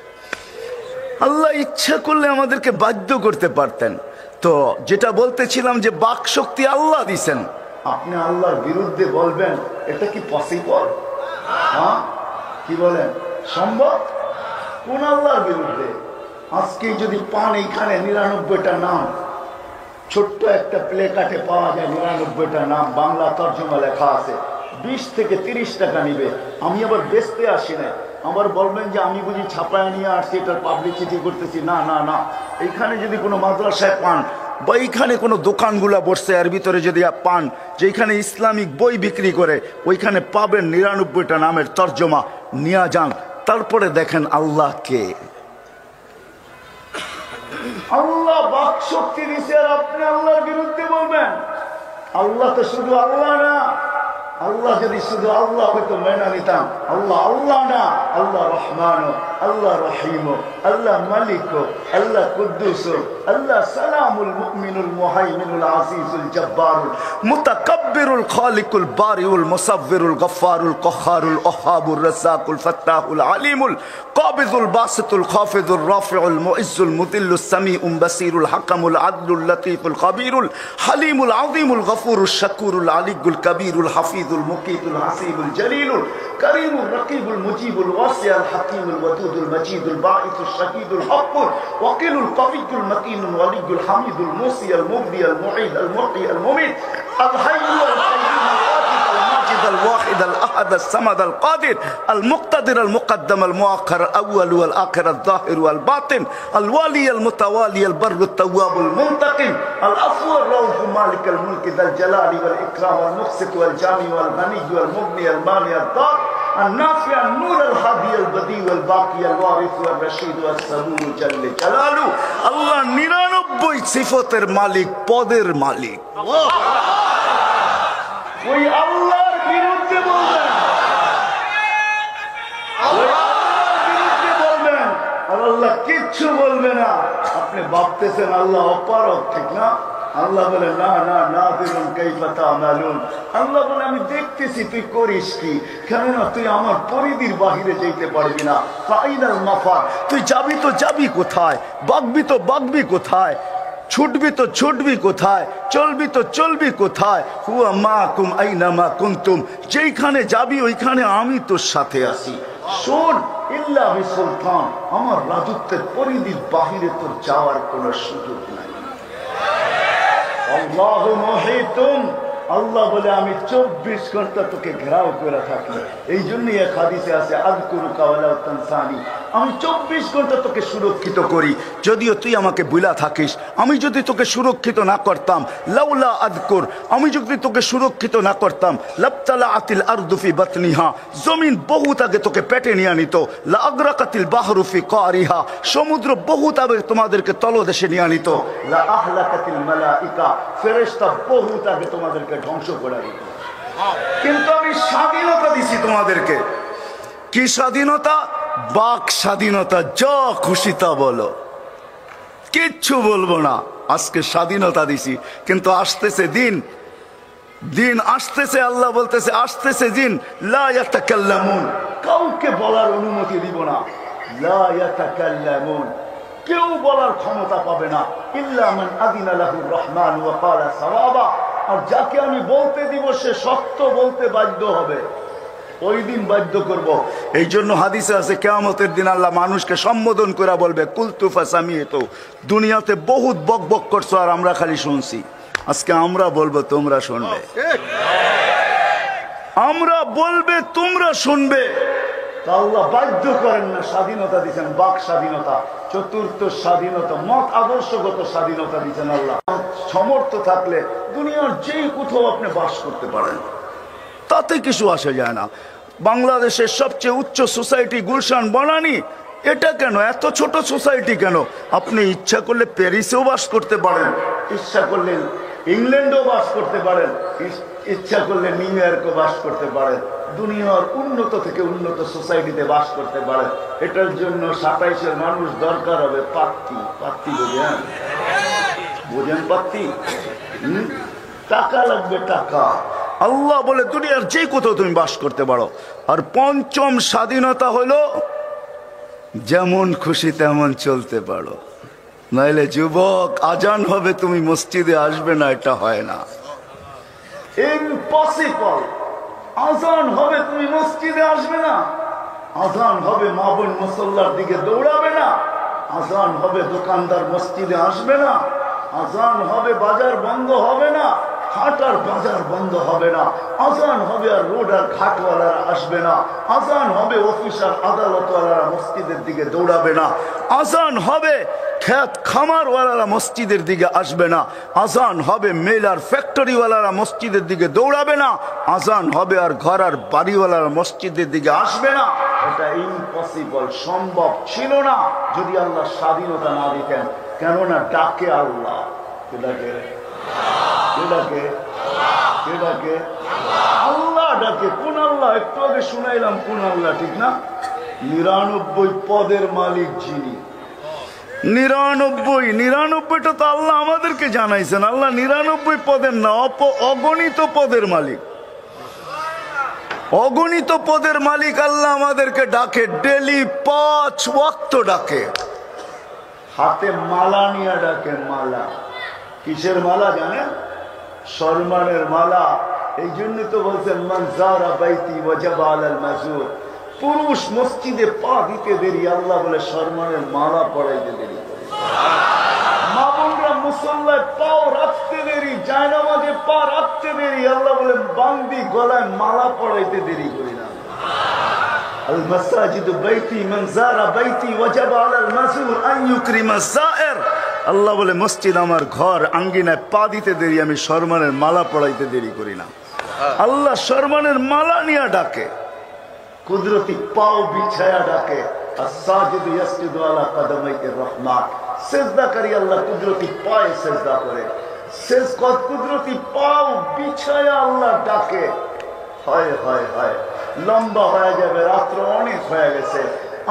আল্লাহ ইচ্ছা করলে আমাদেরকে বাধ্য করতে পারতেন। তো যেটা বলতেছিলাম যে বাক শক্তি আল্লাহ দিছেন, আপনি আল্লাহর বিরুদ্ধে বলবেন, এটা কি পসিবল? হ্যাঁ, কি বলেন, সম্ভব? কোন আল্লাহর বিরুদ্ধে? আজকে যদি পান এইখানে 99টা নাম, ছোট্ট একটা প্লে কার্ডে পাওয়া যায় 99টা নাম, বাংলা তর্জমা লেখা আছে। 20 থেকে 30 টাকা নিবে। আমি আবার বেচতে আসি না, আবার বলবেন যে আমি বুঝি ছাপায় নিয়ে আসছি, এটার পাবলিসিটি করতেছি। না না না, এইখানে যদি কোনো মাদ্রাসায় পান বা এইখানে কোনো দোকানগুলা বসছে এর ভিতরে যদি পান যেখানে ইসলামিক বই বিক্রি করে, ওইখানে পাবেন 99টা নামের তর্জমা। নিয়ে যান, তারপরে দেখেন আল্লাহ কে। আল্লাহ বাক শক্তি দিছে আর আপনি আল্লাহর বিরুদ্ধে বলবেন? আল্লাহ তো শুধু আল্লাহ না। আল্লাহ যদি শুধু আল্লাহ হইতো মেনে নিতাম। আল্লাহ আল্লাহ না, আল্লাহ রহমান, আল্লাহ রহিম, আল্লাহ মালিক, আল্লাহ কুদ্দুস, আল্লাহ সালামুল মুমিনুল মুহাইমিনুল আজিজুল জব্বারুল মুতাকাব্বিরুল খালিকুল বারিউল মুসাব্বিরুল গফফারুল কহ্হারুল ওহাবুর রাজ্জাকুল ফাত্তাহুল আলিমুল কাবিদুল বাসিতুল খাফিদুর রাফিউল মুইজ্জুল মুদিল্লুস সামিউল বাসিরুল হাকামুল আদলুল লতীফুল কবিরুল হালিমুল আযীমুল গফুরুশ শাকুরুল আলিয়ুল কবিরুল হাফিজুল মুকিতুল হাসিবুল জলিলুল করিমুল রকিবুল মুজিবুল ওয়াসিউল হাকিমুল ওয়াদুদুল মজিদুল বাঈসুশ শাহীদুল হকুল ওয়াকিলুল কবিয়ুল মকিনুল ওয়ালিয়ুল হামিদুল মুসিয়াল মুবদিয়াল মুঈদ আল মুহয়ি আল মুমীত আল হাইয়ুল কাইয়্যুম الواحد الأحد الصمد القادر المقتدر المقدم المؤخر الأول والآخر الظاهر والباطن الوالي المتوالي البر التواب المنتقم العفو الرؤوف مالك الملك ذا الجلال والإكرام والمقسط والجامع والغني والمغني المانع الضار النافع النور الهادي البديع والباقي الوارث والرشيد والصبور جل جلاله الله 99 সিফাতের মালিক, পদের মালিক। ওই আল্লাহর বিরুদ্ধে বলবেন, ওই আল্লাহর বিরুদ্ধে বলবেন না। আপনি ভাবতেছেন আল্লাহ অপারক, ঠিক না? আল্লাহ বলে না না না দিলুন কাইফা তা'মালুন। আল্লাহ বলে আমি দেখতেছি তুই করিস কি, কেননা তুই আমার পরিধির বাহিরে যেতে পারবি না। ফাইনাল মাফার, তুই যাবি তো যাবি কোথায়, বাগবি তো বাগবি কোথায়, ছুটবি তো ছুটবি কোথায়, চলবি তো চলবি কোথায়। হুয়া মাকুম আইনা মা কুনতুম, যেইখানে যাবি ওইখানে আমি তোর সাথে আছি। শোন, ইল্লা বিসুলতান, আমার রাজত্বের পরিধির বাহিরে তোর যাওয়ার কোনো সুযোগ নাই। আল্লাহু মুহিতুন, আল্লাহ বলে আমি 24 ঘন্টা তোকে ঘেরাও করে থাকি। এই জন্যই এক হাদিসে আছে আযকুরুকা ওয়ালা তানসানি, আমি 24 ঘন্টা তোকে সুরক্ষিত করি। যদিও তুই আমাকে ভুলা থাকিস, আমি যদি তোকে সুরক্ষিত না করতাম, লাউলা আযকুর, আমি যদি তোকে সুরক্ষিত না করতাম, লাবতালাআতিল আরদু ফি বাতনিহা, জমিন বহুত আগে তোকে পেটে নিয়ে নিত। লা আগরাকাতিল বাহরু ফি কারিহা, সমুদ্র বহুত আগে তোমাদেরকে তলদেশে নিয়ে নিত। লা আহলাকাতিল মালাইকা, ফেরেশতা বহুত আগে তোমাদেরকে ধ্বংস করে দিত। কিন্তু আমি স্বাধীনতা দিছি তোমাদেরকে। কি স্বাধীনতা? বাক স্বাধীনতা, যা খুশি তা বলো, কিচ্ছু বলবো না। আজকে স্বাধীনতা দিছি, কিন্তু আসতেছে দিন, দিন আসতেছে, আল্লাহ বলতেছে আসতেছে দিন, লা ইয়াতাকাল্লামুন, কাউকে বলার অনুমতি দিব না। লা ইয়াতাকাল্লামুন, কেউ বলার ক্ষমতা পাবে না। ইল্লা মান আযিনা লাহুর রহমান ওয়া ক্বালা সাওয়াবা, আর যাকে আমি বলতে দিব সে সত্য বলতে বাধ্য হবে, ওই দিন বাধ্য করব। এই জন্য হাদিসে আছে কিয়ামতের দিন আল্লাহ মানুষকে সম্বোধন করে বলবে কুলতু ফাসামিতু, দুনিয়াতে বহুত বক বক করছো আর আমরা খালি শুনছি, আজকে আমরা বলবো তোমরা শুনবে, আমরা বলবে তোমরা শুনবে। তা আল্লাহ বাধ্য করেন না, স্বাধীনতা দিচ্ছেন, বাক স্বাধীনতা, চতুর্থ স্বাধীনতা, মত আদর্শগত স্বাধীনতা দিচ্ছেন আল্লাহ। সমর্থ থাকলে দুনিয়ার যেই কোথাও আপনি বাস করতে পারেন, তাতে কিছু আসে যায় না। বাংলাদেশের সবচেয়ে উচ্চ সোসাইটি গুলশান বনানী, এটা কেন এত ছোট সোসাইটি কেন? আপনি ইচ্ছা করলে প্যারিসেও বাস করতে পারেন, ইচ্ছা করলে ইংল্যান্ডেও বাস করতে পারেন, ইচ্ছা করলে নিউ ইয়র্কও বাস করতে পারেন, দুনিয়ার উন্নত থেকে উন্নত সোসাইটিতে বাস করতে পারেন। এটার জন্য 27-এর মানুষ দরকার হবে পাত্তি, পাত্তি বোঝেন, বোঝেন পাত্তি, টাকা লাগবে, টাকা। আল্লাহ বলে দুনিয়ার যে কোথাও তুমি বাস করতে পারো। আর পঞ্চম স্বাধীনতা হলো যেমন খুশি তেমন চলতে পারো। নাইলে যুবক, আজান হবে তুমি মসজিদে আসবে না, এটা হয় না, ইম্পসিবল। আজান হবে তুমি মসজিদে আসবে না, আজান হবে মা বোন মুসল্লার দিকে দৌড়াবে না, আজান হবে দোকানদার মসজিদে আসবে না, আজান হবে বাজার বন্ধ হবে না, হাটার বাজার বন্ধ হবে না, আজান হবে আর রোড আর ঘাটওয়ালারা আসবে না, আজান হবে অফিস আর আদালতওয়ালারা মসজিদের দিকে দৌড়াবে না, আজান হবে খেত খামারওয়ালারা মসজিদের দিকে আসবে না, আজান হবে মেল আর ফ্যাক্টরিওয়ালারা মসজিদের দিকে দৌড়াবে না, আজান হবে আর ঘর আর বাড়িওয়ালারা মসজিদের দিকে আসবে না। এটা ইম্পসিবল, সম্ভব ছিল না যদি আল্লাহ স্বাধীনতা না দিতেন। কেননা ডাকে আল্লাহ, ডাকে ডাকে ডাকে আল্লাহ, ডাকে কোন আল্লাহ? একটু আগে শুনাইলাম কোন আল্লাহ, ঠিক না? 99 পদের মালিক যিনি, 99টা তো আল্লাহ আমাদেরকে জানাইছেন। আল্লাহ 99 পদের না, অগণিত পদের মালিক, অগণিত পদের মালিক আল্লাহ আমাদেরকে ডাকে, ডেলি 5 ওয়াক্ত ডাকে, হাতে মালা নিয়ে ডাকে। মালা কিসের মালা জানেন? সম্মানের মালা। এই জন্য তো বলছেন মান যারা বাইতি ওয়াজাবা আলাল মাজুর, পুরুষ মসজিদে পা দিতে দেরি, আল্লাহ বলে সম্মানের মালা পড়াইতে দেরি করে। মা বোনরা মুসল্লায় পাও রাখতে দেরি, জায়নামাজে পা রাখতে দেরি, আল্লাহ বলে বান্দি গলায় মালা পড়াইতে দেরি করি না। আল মাসাজিদু বাইতি মান যারা বাইতি ওয়াজাবা আলাল মাজুর আন ইউকরিমা যায়ের, আল্লাহ বলে মসজিদ আমার ঘর, আঙ্গিনায় পা দিতে দেরি, আমি সম্মানের মালা পড়াইতে দেরি করি না। আল্লাহ সম্মানের মালা নিয়ে ডাকে, কুদরতি পাও বিছায়া ডাকে। as-সাজিদু ইয়াসজুদু আলা কদমাইর রহমান, সিজদাকারী আল্লাহ কুদরতি পায়ে সিজদা করে, কুদরতি পাও বিছায়া আল্লাহ ডাকে। হায় হায় হায়, লম্বা হয়ে যাবে, রাত্র অনেক হয়ে গেছে,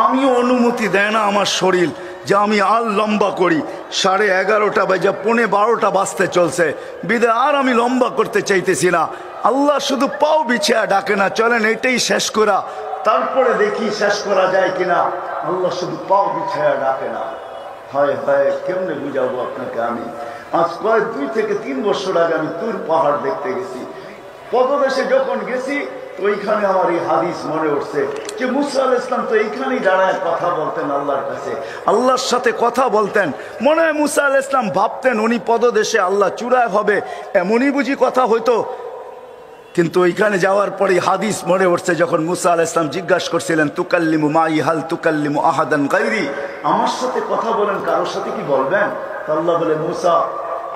আমিও অনুমতি দেয় না আমার শরীর, যে আমি আর লম্বা করি। 11:30 বাজে 11:45 বাজতে চলছে, বিদে আর আমি লম্বা করতে চাইতেছি না। আল্লাহ শুধু পাও বিছিয়ে ডাকে না, চলেন এটাই শেষ করা, তারপরে দেখি শেষ করা যায় কিনা। আল্লাহ শুধু পাও বিছিয়ে ডাকে না। হায় হায়, কেমনে বুঝাবো আপনাকে আমি। আজ প্রায় 2 থেকে 3 বছর আগে আমি তুর পাহাড় দেখতে গেছি। পদদেশে যখন গেছি তো ওইখানে আমার এই হাদিস মনে উঠছে যে মুসা আলাইহিস সালাম তো এইখানেই দাঁড়ায় কথা বলতেন আল্লাহর কাছে, আল্লাহর সাথে কথা বলতেন। মনে হয় মুসা আলাইহিস সালাম ভাবতেন উনি পদদেশে, আল্লাহ চূড়ায় হবে, এমনই বুঝি কথা হইতো। কিন্তু ওইখানে যাওয়ার পরে হাদিস মনে উঠছে, যখন মুসা আলাইহিস সালাম জিজ্ঞাসা করছিলেন তুকাল্লিমু মাই হাল তুকাল্লিমু আহাদান গায়রি, আমার সাথে কথা বলেন, কারোর সাথে কি বলবেন? তো আল্লাহ বলে মুসা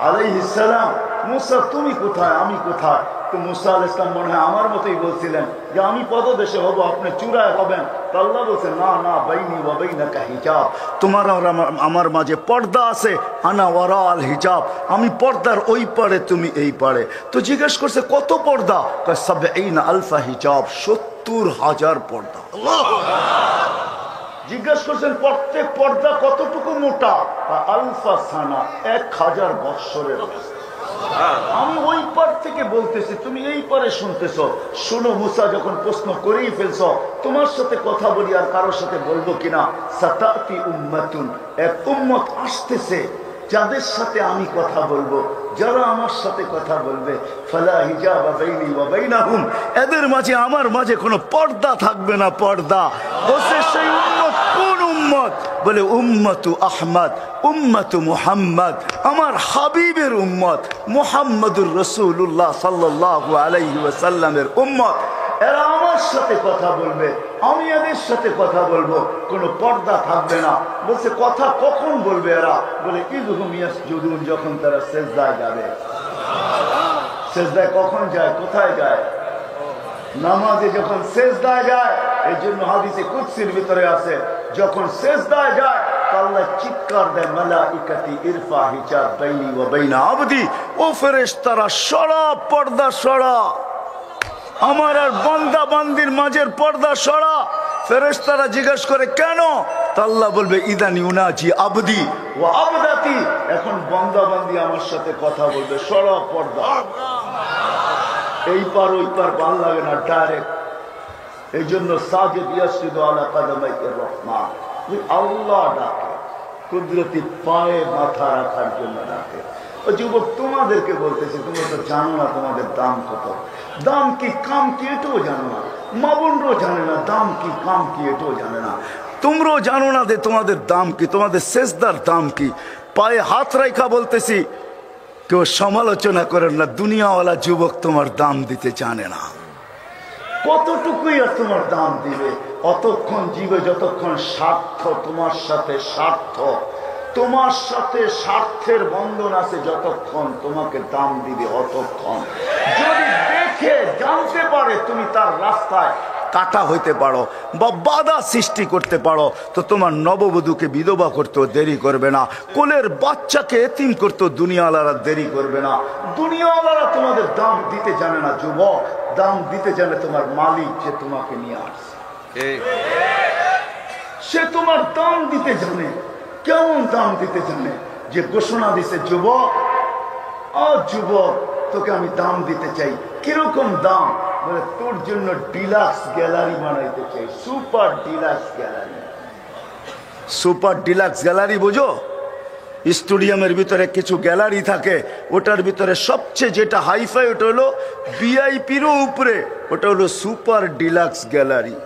আলাইহিস সালাম, মুসা তুমি কোথায়, আমি কোথায়? তো মুসা আলাইহিস সালাম মনে হয় আমার মতোই বলছিলেন যে আমি পদদেশে হব, আপনি চূড়ায় হবেন। তো আল্লাহ বলছে না না, বাইনি ওয়া বাইনাকা হিজাব, তোমার আর আমার মাঝে পর্দা আছে, আনা ওয়ারা আল হিজাব, আমি পর্দার ওই পারে, তুমি এই পারে। তো জিজ্ঞেস করছে কত পর্দা? কয় ৭০,০০০ হিজাব, ৭০,০০০ পর্দা। জিজ্ঞেস করছেন প্রত্যেক পর্দা কতটুকু মোটা? আলফা সানা, ১,০০০ বৎসরের। আমি ওই পার থেকে বলতেছি, তুমি এই পারে শুনতেছ। শোনো মুসা, যখন প্রশ্ন করেই ফেলছ, তোমার সাথে কথা বলি আর কারোর সাথে বলবো কিনা। সাতাতি উম্মাতুন, এক উম্মত আসতেছে যাদের সাথে আমি কথা বলবো, যারা আমার সাথে কথা বলবে, ফালা হিজাবা বাইনি ওয়া বাইনাহুম, এদের মাঝে আমার মাঝে কোনো পর্দা থাকবে না। পর্দা বলছে সেই উম্মত কোন উম্মত? বলে উম্মতু আহমদ, উম্মতু মুহাম্মদ, আমার হাবিবের উম্মত মুহাম্মদুর রাসূলুল্লাহ সাল্লাল্লাহু আলাইহি ওয়াসাল্লামের উম্মত। এরা আমার সাথে কথা বলবে, আমি এদের সাথে কথা বলবো, কোনো পর্দা থাকবে না। বলছে কথা কখন বলবে এরা? বলে ইযহুম ইয়াসজুদুন, যখন তারা সিজদায় যাবে। সিজদায় কখন যায়, কোথায় যায়? নামাজে যখন সিজদায় যায়। এই জন্য হাদিসে কুদসির ভিতরে আছে, যখন সিজদায় যায় আল্লাহ চিৎকার দেয়, মালাইকাতি ইরফা হিজাব বাইনি ওয়া বাইনা আবদি, ও ফেরেশতারা সরা, পর্দা সরা, আমার আর বান্দা বান্দির মাঝের পর্দা সরা। ফেরেশতারা জিজ্ঞেস করে কেন? তা আল্লাহ বলবে ইদান ইউনাজি আবদি ওয়া আবদাতি, এখন বান্দা বান্দি আমার সাথে কথা বলবে, সরা পর্দা। এই পার ওই পার ভাল লাগে না, ডাইরেক্ট। এই জন্য সাজিদ ইয়াসজুদু আলা কাদামাইর রহমান, ওই আল্লাহ ডাকে, কুদরতি পায়ে মাথা রাখার জন্য ডাকে। ও যুবক, তোমাদেরকে বলতেছি, তোমরা তো জানো না তোমাদের দাম কত, দাম কি কাম কি এটাও জানো না। মা বোনরাও জানে না দাম কি কাম কি এটাও জানে না। তোমরাও জানো না যে তোমাদের দাম কি, তোমাদের সেজদার দাম কি। পায়ে হাত রাখা বলতেছি, কেউ সমালোচনা করেন না। দুনিয়াওয়ালা যুবক তোমার দাম দিতে জানে না। কতটুকুই আর তোমার দাম দিবে? অতক্ষণ জীবে যতক্ষণ স্বার্থ তোমার সাথে, স্বার্থ তোমার সাথে, স্বার্থের বন্ধন আছে, যতক্ষণ তোমাকে দাম দিবে অতক্ষণ। যদি দেখে জানতে পারে তুমি তার রাস্তায় কাটা হইতে পারো বা বাধা সৃষ্টি করতে পারো, তো তোমার নববধূকে বিধবা করতেও দেরি করবে না, কোলের বাচ্চাকে এতিম করতেও দুনিয়াওয়ালারা দেরি করবে না। দুনিয়াওয়ালারা তোমাদের দাম দিতে জানে না যুবক, দাম দিতে জানে তোমার মালিক, যে তোমাকে নিয়ে আসছে, সে তোমার দাম দিতে জানে। কেমন দাম দিতে জানে? যে ঘোষণা দিছে, যুবক যুবক তোকে আমি দাম দিতে চাই। কিরকম দাম? বলে তোর জন্য ডিলাক্স গ্যালারি বানাইতে চাই, super deluxe gallery. Super deluxe gallery বুঝো? স্টেডিয়ামের ভিতরে কিছু গ্যালারি থাকে, ওটার ভিতরে সবচেয়ে যেটা হাইফাই ওটা হলো ভিআইপিরও উপরে, ওটা হলো সুপার ডিলাক্স গ্যালারি।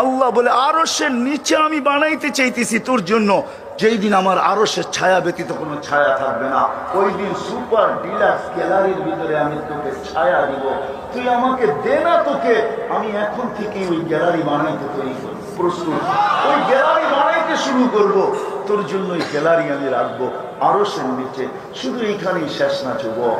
আল্লাহ বলে আরশের নিচে আমি বানাইতে চাইতেছি তোর জন্য, যেই দিন আমার আরশের ছায়া ব্যতীত কোনো ছায়া থাকবে না, ওই দিন সুপার ডিলাক্স গ্যালারির ভিতরে আমি তোকে ছায়া দিব। তুই আমাকে দে না, তোকে আমি এখন থেকে ওই গ্যালারি বানাইতে তৈরি করব, প্রস্তুত। ওই গ্যালারি বানাইতে শুরু করব, তোর জন্য ওই গ্যালারি আমি রাখবো আরশের নিচে। শুধু এইখানেই শেষ না যুবক,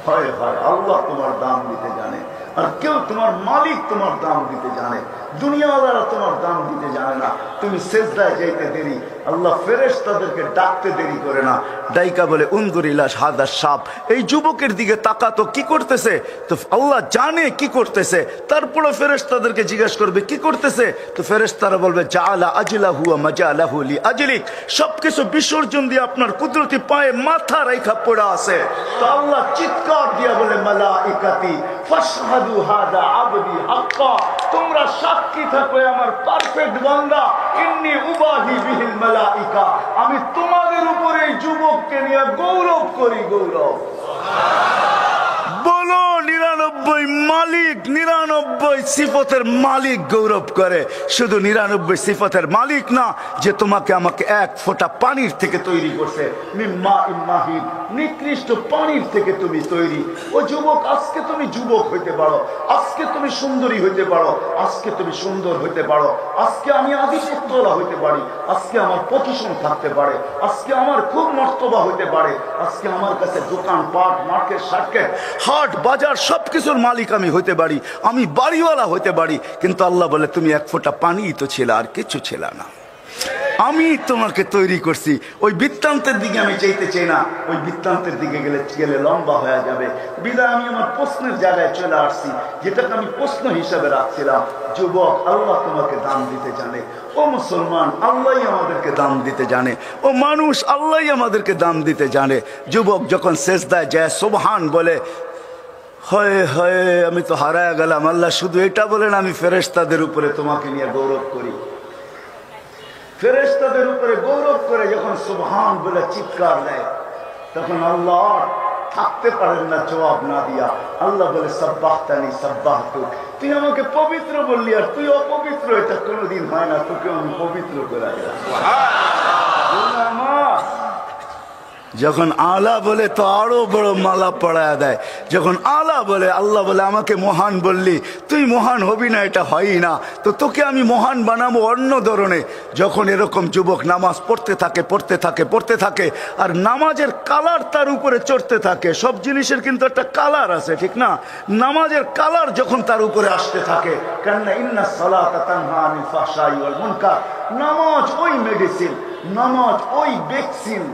হয় হয় আল্লাহ তোমার দাম দিতে জানে, আর কেউ তোমার মালিক তোমার দাম দিতে জানে। দুনিয়াওয়ালারা তোমার দাম দিতে জানে না। তুমি সেজদায় যাইতে দেরি আল্লাহ ফেরেশতাদেরকে ডাকতে দেরি করে না, ডাইকা বলে উনজুর ইলা হাদা শাব, এই যুবকের দিকে তাকাতো কি করতেছে। তো আল্লাহ জানে কি করতেছে, তারপরে ফেরেশতাদেরকে জিজ্ঞেস করবে কি করতেছে। তো ফেরেশতারা বলবে জাআলা আজলাহু ওয়া মাজালাহু লি আজলিক, সবকিছু বিসর্জন দিয়ে আপনার কুদরতি পায়ে মাথা রেখা পড়া আছে। তো আল্লাহ চিৎকার দিয়া বলে মালাইকাতি ফাশহাদু হাদা আবদি হাক্কা, তোমরা সাক্ষী থাকো আমার পারফেক্ট বান্দা, ইন্নী উবাহি বিহিল মালাইকা, আমি তোমাদের উপরে এই যুবককে নিয়ে গৌরব করি। গৌরব বলো 99 মালিক, 99 সিফতের মালিক গৌরব করে। শুধু 99 সিফতের মালিক না, যে তোমাকে আমাকে এক ফোঁটা পানির থেকে তৈরি করছে, মিম্মা ইম্মাহিদ, নিকৃষ্ট পানির থেকে তুমি তৈরি। ও যুবক, আজকে তুমি যুবক হইতে পারো, আজকে তুমি সুন্দরী হইতে পারো, আজকে তুমি সুন্দর হইতে পারো, আজকে আমি আদিশক্তলা হইতে পারি, আজকে আমার পজিশন থাকতে পারে, আজকে আমার খুব মর্তবা হইতে পারে, আজকে আমার কাছে দোকান পাট মার্কেট সার্কেট হাট বাজার সবকিছুর মালিক আমি হইতে পারি, আমি বাড়িওয়ালা হইতে পারি। কিন্তু আল্লাহ বলে তুমি এক ফোঁটা পানি তো ছিল, আর কিছু ছিল না। আমি তোমাকে তৈরি করছি। ওই বৃত্তান্তের দিকে আমি চাইতে চাই না, ওই বৃত্তান্তের দিকে গেলে লম্বা হয়ে যাবে। বিদায় আমি আমার প্রশ্নের জায়গায় চলে আসছি, যেটাকে আমি প্রশ্ন হিসাবে রাখছিলাম। যুবক, আল্লাহ তোমাকে দান দিতে জানে। ও মুসলমান, আল্লাহই আমাদেরকে দান দিতে জানে। ও মানুষ, আল্লাহই আমাদেরকে দান দিতে জানে। যুবক যখন সেজদায় যায় সুবহান বলে, হয় হয় আমি তো হারায় গেলাম, আল্লাহ শুধু এটা বলেন আমি ফেরেশতাদের উপরে তোমাকে নিয়ে গৌরব করি। ফেরেশতাদের উপরে গৌরব করে যখন সুবহান বলে চিৎকার দেয়, তখন আল্লাহ থাকতে পারেন না জবাব না দিয়া। আল্লাহ বলে সাব্বাহতানি সাব্বাহতুক, তুই আমাকে পবিত্র বললি আর তুই অপবিত্র, এটা কোনোদিন হয় না, তোকে আমি পবিত্র করে দিলাম। যখন আলা বলে তো আরো বড় মালা পড়ায় দেয়। যখন আলা বলে, আল্লাহ বলে আমাকে মহান বললি, তুই মহান হবি না, এটা হয়ই না, তো তোকে আমি মহান বানাবো অন্য ধরনে। যখন এরকম যুবক নামাজ পড়তে থাকে পড়তে থাকে পড়তে থাকে, আর নামাজের কালার তার উপরে চড়তে থাকে। সব জিনিসের কিন্তু একটা কালার আছে, ঠিক না? নামাজের কালার যখন তার উপরে আসতে থাকে, কারণ ইন্নাস সালাতা তানহা আনিল ফাহশাই ওয়াল মুনকার, নামাজ ওই মেডিসিন, নামাজ ওই ভ্যাকসিন,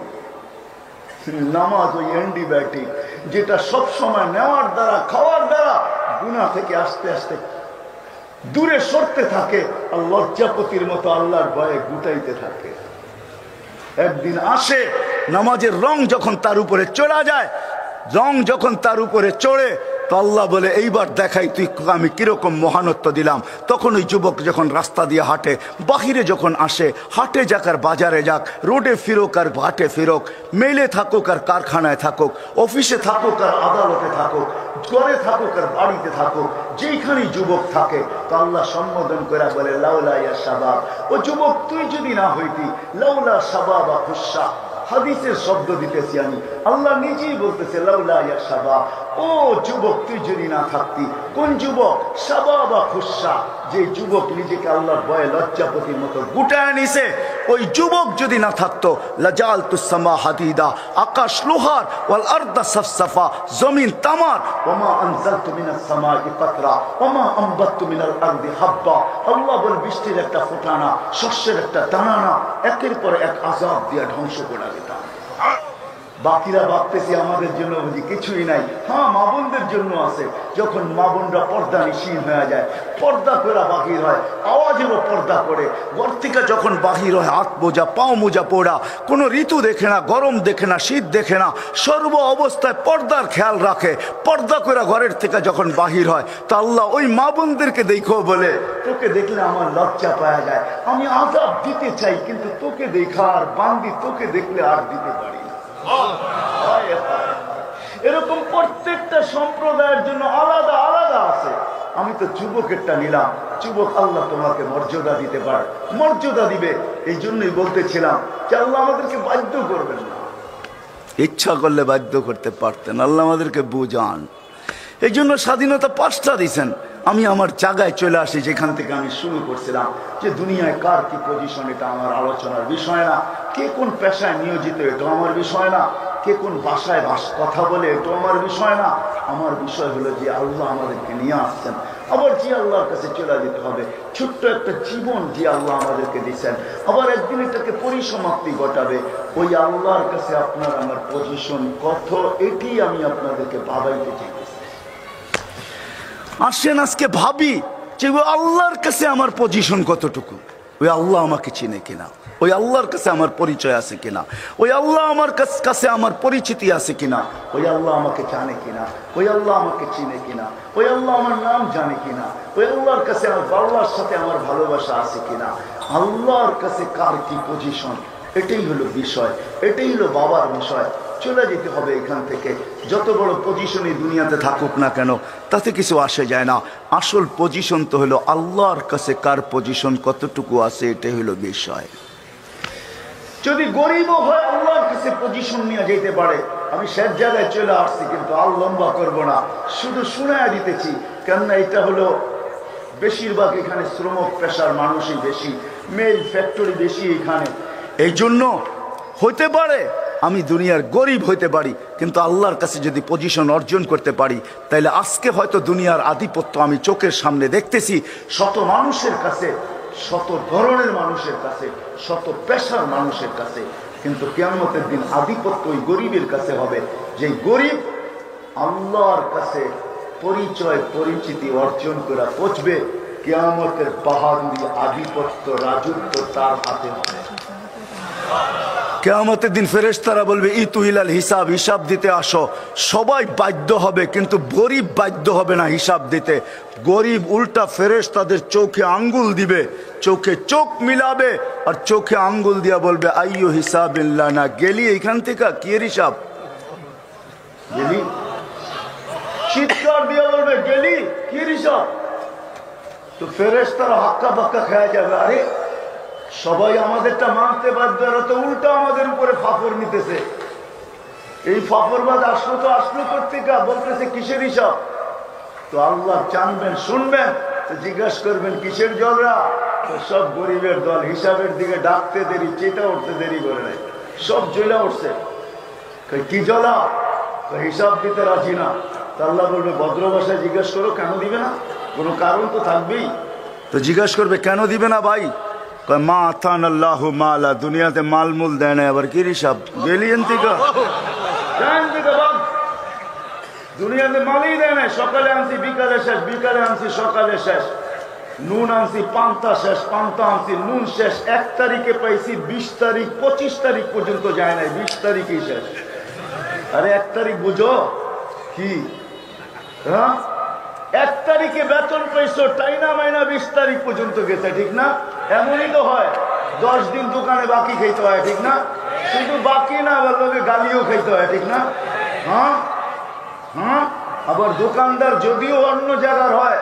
নামাজ ওই অ্যান্টিবায়োটিক, যেটা সব সময় নেওয়ার দ্বারা খাওয়ার দ্বারা গুনাহ থেকে আস্তে আস্তে দূরে সরতে থাকে, আর লজ্জাপতির মতো আল্লাহর ভয়ে গুটাইতে থাকে। একদিন আসে, নামাজের রং যখন তার উপরে চড়া যায়, রং যখন তার উপরে চড়ে, তো আল্লাহ বলে এইবার দেখাই তুই আমি কিরকম মহানত্ব দিলাম। তখন ওই যুবক যখন রাস্তা দিয়ে হাঁটে, বাহিরে যখন আসে, হাটে যাক আর বাজারে যাক, রোডে ফিরোক আর ঘাটে ফিরোক, মেলে থাকুক আর কারখানায় থাকুক, অফিসে থাকুক আর আদালতে থাকুক, ঘরে থাকুক আর বাড়িতে থাকুক, যেইখানেই যুবক থাকে, তো আল্লাহ সম্বোধন করে বলে লাউলা ইয়া শাবাব, ও যুবক তুই যদি না হইতি, লাউলা শাবাবা খুশা, হাদিসের শব্দ দিতেছি আমি, আল্লাহ নিজেই বলতেছে লাউলা ইয়া শাবাব, ও যুবক তুই যদি না থাকতি। কোন যুবক? শাবাবা খুশা, যে যুবক নিজেকে আল্লাহর ভয়ে লজ্জাপতির মতো গুটায় নিছে, ওই যুবক যদি না থাকতো, লাজালতুস সামা হাদিদা, আকাশ লোহার, ওয়াল আরদা সাফসাফা, জমিন তামার, ওমা আনজালতু মিনাস সামাই কাতরা, ওমা আমবাততু মিনাল আরদি হাব্বা, আল্লাহ বল বৃষ্টির একটা ফোঁটা না, শস্যের একটা দানা না, একের পর এক আযাব দিয়ে ধ্বংস করে দিতাম। বাকিরা ভাবতেছি আমাদের জন্য বুঝি কিছুই নাই। হ্যাঁ, মা বোনদের জন্য আছে। যখন মা বোনরা পর্দা নিশীন হয়ে যায়, পর্দা করে বাহির হয়, আওয়াজেরও পর্দা করে, ঘর থেকে যখন বাহির হয় হাত মোজা পাও মোজা পোড়া, কোনো ঋতু দেখে না, গরম দেখে না, শীত দেখে না, সর্ব অবস্থায় পর্দার খেয়াল রাখে। পর্দা করে ঘরের থেকে যখন বাহির হয়, তো আল্লাহ ওই মা বোনদেরকে দেখো বলে, তোকে দেখলে আমার লজ্জা পাওয়া যায়, আমি আযাব দিতে চাই, কিন্তু তোকে দেখা আর বান্দি, তোকে দেখলে আর দিতে পারি না। এরকম প্রত্যেকটা সম্প্রদায়ের জন্য আলাদা আলাদা আছে। আমি তো যুবকেরটা নিলাম। যুবক, আল্লাহ তোমাকে মর্যাদা দিতে পারে, মর্যাদা দিবে। এই জন্যই বলতেছিলাম যে আল্লাহ আমাদেরকে বাধ্য করবেন না, ইচ্ছা করলে বাধ্য করতে পারতেন। আল্লাহ আমাদেরকে বুঝান। এই জন্য স্বাধীনতা 5টা দিয়েছেন। আমি আমার জায়গায় চলে আসি, যেখান থেকে আমি শুরু করছিলাম, যে দুনিয়ায় কার কি পজিশন, এটা আমার আলোচনার বিষয় না। কে কোন পেশায় নিয়োজিত, এটা আমার বিষয় না। কে কোন ভাষায় কথা বলে, এটা আমার বিষয় না। আমার বিষয় হলো যে আল্লাহ আমাদেরকে নিয়ে আসছেন, আবার যে আল্লাহর কাছে চলে যেতে হবে। ছোট্ট একটা জীবন যে আল্লাহ আমাদেরকে দিচ্ছেন, আবার একদিন এটাকে পরিসমাপ্তি ঘটাবে। ওই আল্লাহর কাছে আপনার আমার পজিশন কত, এটি আমি আপনাদেরকে ভাবাইতে চাইতেছি। আসেন আজকে ভাবি যে ওই আল্লাহর কাছে আমার পজিশন কতটুকু, ওই আল্লাহ আমাকে চিনে কিনা, ওই আল্লাহর কাছে আমার পরিচয় আছে কিনা, ওই আল্লাহ আমার কাছে আমার পরিচিতি আছে কিনা, ওই আল্লাহ আমাকে জানে কিনা, ওই আল্লাহ আমাকে চিনে কিনা, ওই আল্লাহ আমার নাম জানে কিনা, ওই আল্লাহর কাছে আমার আল্লাহর সাথে আমার ভালোবাসা আছে কিনা, আল্লাহর কাছে কার কি পজিশন, এটাই হলো বিষয়, এটাই হলো বাবার বিষয়। চলে যেতে হবে এখান থেকে। যত বড় পজিশনে দুনিয়াতে থাকুক না কেন তাতে কিছু আসে যায় না। আসল পজিশন তো হলো আল্লাহর কাছে কার পজিশন কতটুকু আছে, এটাই হলো বিষয়। যদি গরিবও হয় আল্লাহর কাছে পজিশন নিয়ে যেতে পারে। আমি শেষ জায়গায় চলে আসছি, কিন্তু আর লম্বা করবো না, শুধু শুনায়া দিতেছি। কেননা এটা হলো বেশিরভাগ এখানে শ্রমিক পেশার মানুষই বেশি, মেল ফ্যাক্টরি বেশি এখানে। এই জন্য হতে পারে আমি দুনিয়ার গরিব হইতে পারি, কিন্তু আল্লাহর কাছে যদি পজিশন অর্জন করতে পারি, তাইলে আজকে হয়তো দুনিয়ার আধিপত্য আমি চোখের সামনে দেখতেছি শত মানুষের কাছে, শত ধরনের মানুষের কাছে, শত পেশার মানুষের কাছে, কিন্তু কিয়ামতের দিন আধিপত্য ওই গরিবের কাছে হবে, যে গরিব আল্লাহর কাছে পরিচয় পরিচিতি অর্জন করে পৌঁছবে। কিয়ামতের বাহাদুরি, আধিপত্য, রাজত্ব তার হাতে হবে। কিয়ামতের দিন ফেরেশতারা বলবে ইতুহিলাল হিসাব, হিসাব দিতে আসো। সবাই বাধ্য হবে, কিন্তু গরিব বাধ্য হবে না হিসাব দিতে। গরিব উল্টা ফেরেশতাদের চোখে আঙ্গুল দিবে, চোখে চোখ মিলাবে, আর চোখে আঙ্গুল দিয়া বলবে আইয়ু হিসাবিল্লাহ না, গেলি এখান থেকে কি এর হিসাব, গেলি, চিৎকার দিয়ে বলবে গেলি কি এর হিসাব। তো ফেরেশতারা হাক্কা বাক্কা খেয়ে যাবে, আরে সবাই আমাদেরটা মানতে বাধ্য, এরা তো উল্টা আমাদের উপরে ফাফর নিতেছে। এই ফাফরবাদ আসলো কর্তিকা বলতেছে কিসের হিসাব। তো আল্লাহ জানবেন, শুনবেন, তো জিজ্ঞাসা করবেন কিসের ঝগড়া। তো সব গরিবের দল হিসাবের দিকে ডাকতে দেরি, চেতা উঠতে দেরি করে নাই, সব জ্বলা উঠছে। কি জ্বলা? হিসাব দিতে রাজি না। তো আল্লাহ বলবে ভদ্র ভাষায় জিজ্ঞাসা করো, কেন দিবে না? কোনো কারণ তো থাকবেই। তো জিজ্ঞাসা করবে কেন দিবে না ভাই? মা আথান আল্লাহ মালা, দুনিয়াতে মালমূল দেয় না, আবার কি হিসাব, গেলিয়েন থেকে দুনিয়াতে মালই দেয় না। সকালে আনছি বিকালে শেষ, বিকালে আনছি সকালে শেষ, নুন আনছি পান্তা শেষ, পান্তা আনছি নুন শেষ। 1 তারিখে পাইছি, 20 তারিখ 25 তারিখ পর্যন্ত যায় নাই, 20 তারিখই শেষ। আরে 1 তারিখ বুঝো কি, হ্যাঁ 1 তারিখে বেতন পাইছো, টাইনা মাইনা 20 তারিখ পর্যন্ত গেছে, ঠিক না? এমনই তো হয়, 10 দিন দোকানে বাকি খাইতে হয়, ঠিক না? শুধু বাকি না, আবার লোকে গালিও খাইতে হয়, ঠিক না? হ্যাঁ হ্যাঁ। আবার দোকানদার যদিও অন্য জায়গার হয়,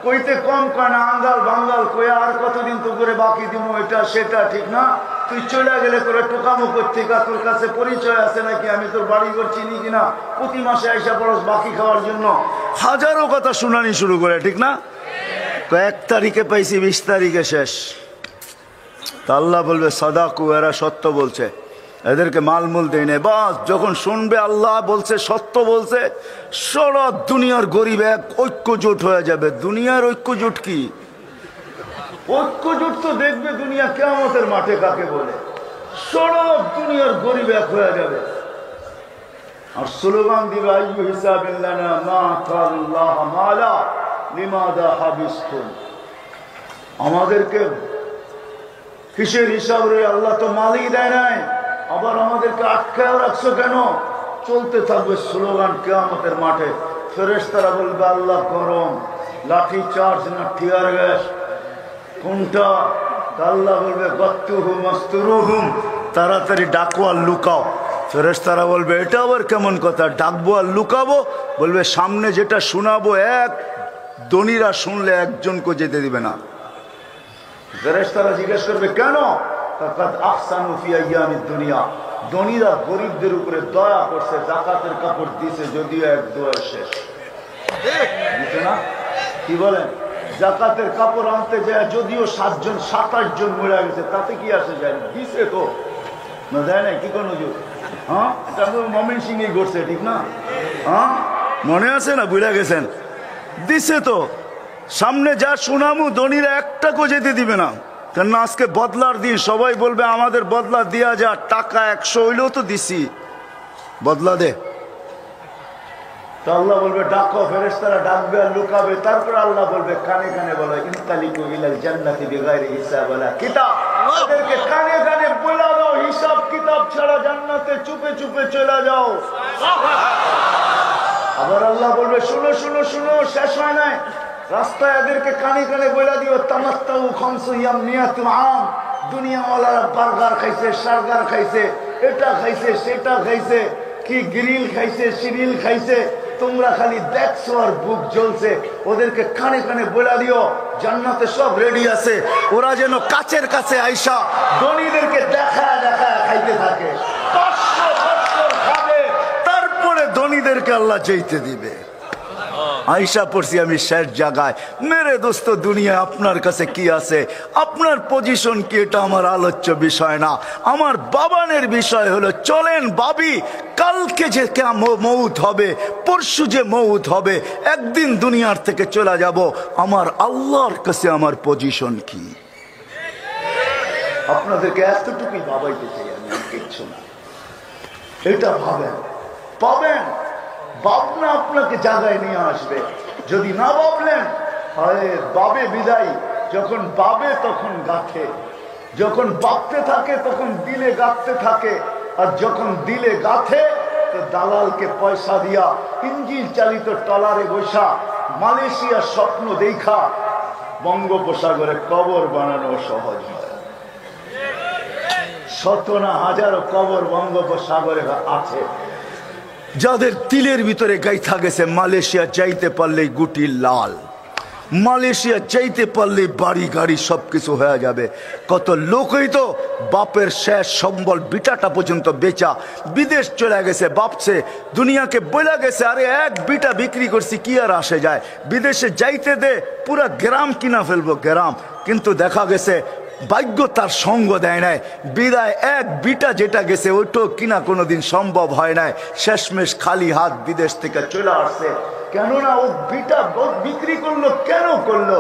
কইতে কম কয় না, আঙ্গাল বাঙ্গাল কয়ে আর কতদিন তো করে বাকি দিব, এটা সেটা, ঠিক না? তুই চলে গেলে করে টোকামো করতে, তোর কাছে পরিচয় আছে নাকি, আমি তোর বাড়ি ঘর চিনি কিনা, প্রতি মাসে আইসা পড়স বাকি খাওয়ার জন্য, হাজারো কথা শুনানি শুরু করে, ঠিক না? 1 তারিখে পাইছি, 20 তারিখে শেষ। তা আল্লাহ বলবে সাদাকু, এরা সত্য বলছে, এদেরকে মালমূল দেয় না। বাস যখন শুনবে আল্লাহ বলছে, সত্য বলছে, সারা দুনিয়ার গরিব এক ঐক্যজোট হয়ে যাবে। দুনিয়ার ঐক্যজোট কি? ঐক্যজোট তো দেখবে দুনিয়া কিয়ামতের মাঠে কাকে বলে। সারা দুনিয়ার গরিব এক হয়ে যাবে, আর স্লোগান দিবে আইয়ু হিসাবিল্লানা মা আতাল্লাহ মালা লিমাদা হাবিসতুম। আমাদেরকে কিসের হিসাব রে? আল্লাহ তো মালই দেয় নাই, আবার আমাদেরকে আটকায় রাখছো কেন? চলতে থাকবে স্লোগান কিয়ামতের মাঠে। ফেরেশতারা বলবে আল্লাহ গরম, লাঠি চার্জ না টিয়ার গ্যাস, কোনটা? আল্লাহ বলবে গত্তুহুম মাস্তুরুহুম, তাড়াতাড়ি ডাকো আর লুকাও। ফেরেশতারা বলবে এটা আবার কেমন কথা, ডাকবো আর লুকাবো? বলবে সামনে যেটা শোনাবো এক দনিরা শুনলে একজনকে যেতে দিবে না। ফেরেশতারা জিজ্ঞেস করবে কেন? দুনিয়া ধনীরা গরিবদের উপরে দয়া করছে, জাকাতের কাপড় দিছে, যদিও এক দোয়া শেষ, বুঝছে না? কি বলেন? জাকাতের কাপড় আনতে যায় যদিও 7-8 জন মরে গেছে, তাতে কি আসে যায়? দিছে তো না, দেয় না? কি কোন যুগ? হ্যাঁ, এটা মমিন সিংই করছে, ঠিক না? হ্যাঁ, মনে আছে না? বুঝা গেছেন, দিছে তো। সামনে যা শোনামু ধনীরা একটাকেও যেতে দিবে না, কেন আজকে বদলার দিন। সবাই বলবে আমাদের বদলা দেয়া যা, টাকা 100 হইলেও তো দিছি, বদলা দে। তো আল্লাহ বলবে ডাকো, ফেরেশতারা ডাকবে আর লুকাবে। তারপর আল্লাহ বলবে কানে কানে বলো ইনতালিকু ইলাল জান্নাতি বিগাইরি হিসাব ওয়ালা কিতাব। তাদেরকে কানে কানে বলে দাও হিসাব কিতাব ছাড়া জান্নাতে চুপে চুপে চলে যাও। আবার আল্লাহ বলবে শুনো শুনো শুনো, শেষ হয় নাই। রাস্তায় এদেরকে কানে কানে বলে দিও তামাত্তাউ খামসু ইয়ামিয়াতু আম। দুনিয়াওয়ালারা বার্গার খাইছে, সার্গার খাইছে, এটা খাইছে, সেটা খাইছে, কি গ্রিল খাইছে, সিরিল খাইছে, তোমরা খালি দেখছো আর বুক জ্বলছে। ওদেরকে কানে কানে বলে দিও জান্নাতে সব রেডি আছে, ওরা যেন কাছের কাছে আইসা ধনীদেরকে দেখা দেখা খাইতে থাকে। 500 বছর খাবে, তারপরে ধনীদেরকে আল্লাহ যেতে দিবে। আইসা পড়ছি আমি শেষ জায়গায়। মেরে দোস্ত, দুনিয়ায় আপনার কাছে কি আছে, আপনার পজিশন কি, এটা আমার আলোচ্য বিষয় না। আমার বাবানের বিষয় হলো চলেন ভাবি কালকে যে মৌত হবে, পরশু যে মৌত হবে, একদিন দুনিয়ার থেকে চলে যাব, আমার আল্লাহর কাছে আমার পজিশন কি। আপনাদেরকে এতটুকুই ভাবাইতে চাই আমি, কিচ্ছু না। এটা ভাবেন, পাবেন। ভাবনা আপনাকে জায়গায় নিয়ে আসবে। যদি না ভাবলেন, হয় বাবে বিদায়। যখন বাবে তখন গাঁথে, যখন ভাবতে থাকে তখন দিলে গাঁথতে থাকে, আর যখন দিলে গাঁথে তো দালালকে পয়সা দিয়া ইঞ্জিন চালিত ট্রলারে বসা মালয়েশিয়ার স্বপ্ন দেখা বঙ্গোপসাগরে কবর বানানো সহজ হয়। শত না হাজারো কবর বঙ্গোপসাগরে আছে, যাদের তিলের ভিতরে গাইথা গেছে মালয়েশিয়া যাইতে পারলেই গুটি লাল, মালয়েশিয়া যাইতে পারলে বাড়ি গাড়ি সবকিছু হয়ে যাবে। কত লোকই তো বাপের শেষ সম্বল বিটাটা পর্যন্ত বেচা বিদেশ চলে গেছে, ভাবছে দুনিয়াকে বলে গেছে আরে এক বিটা বিক্রি করছি কি আর আসে যায়, বিদেশে যাইতে দে পুরা গ্রাম কিনা ফেলবো গ্রাম। কিন্তু দেখা গেছে ভাগ্য তার সঙ্গ দেয় নাই, বিদায় এক বিটা যেটা গেছে ওইটাও কিনা কোনোদিন সম্ভব হয় নাই। শেষমেশ খালি হাত বিদেশ থেকে চলে আসছে। কেননা ও বিটা বিক্রি করলো, কেন করলো?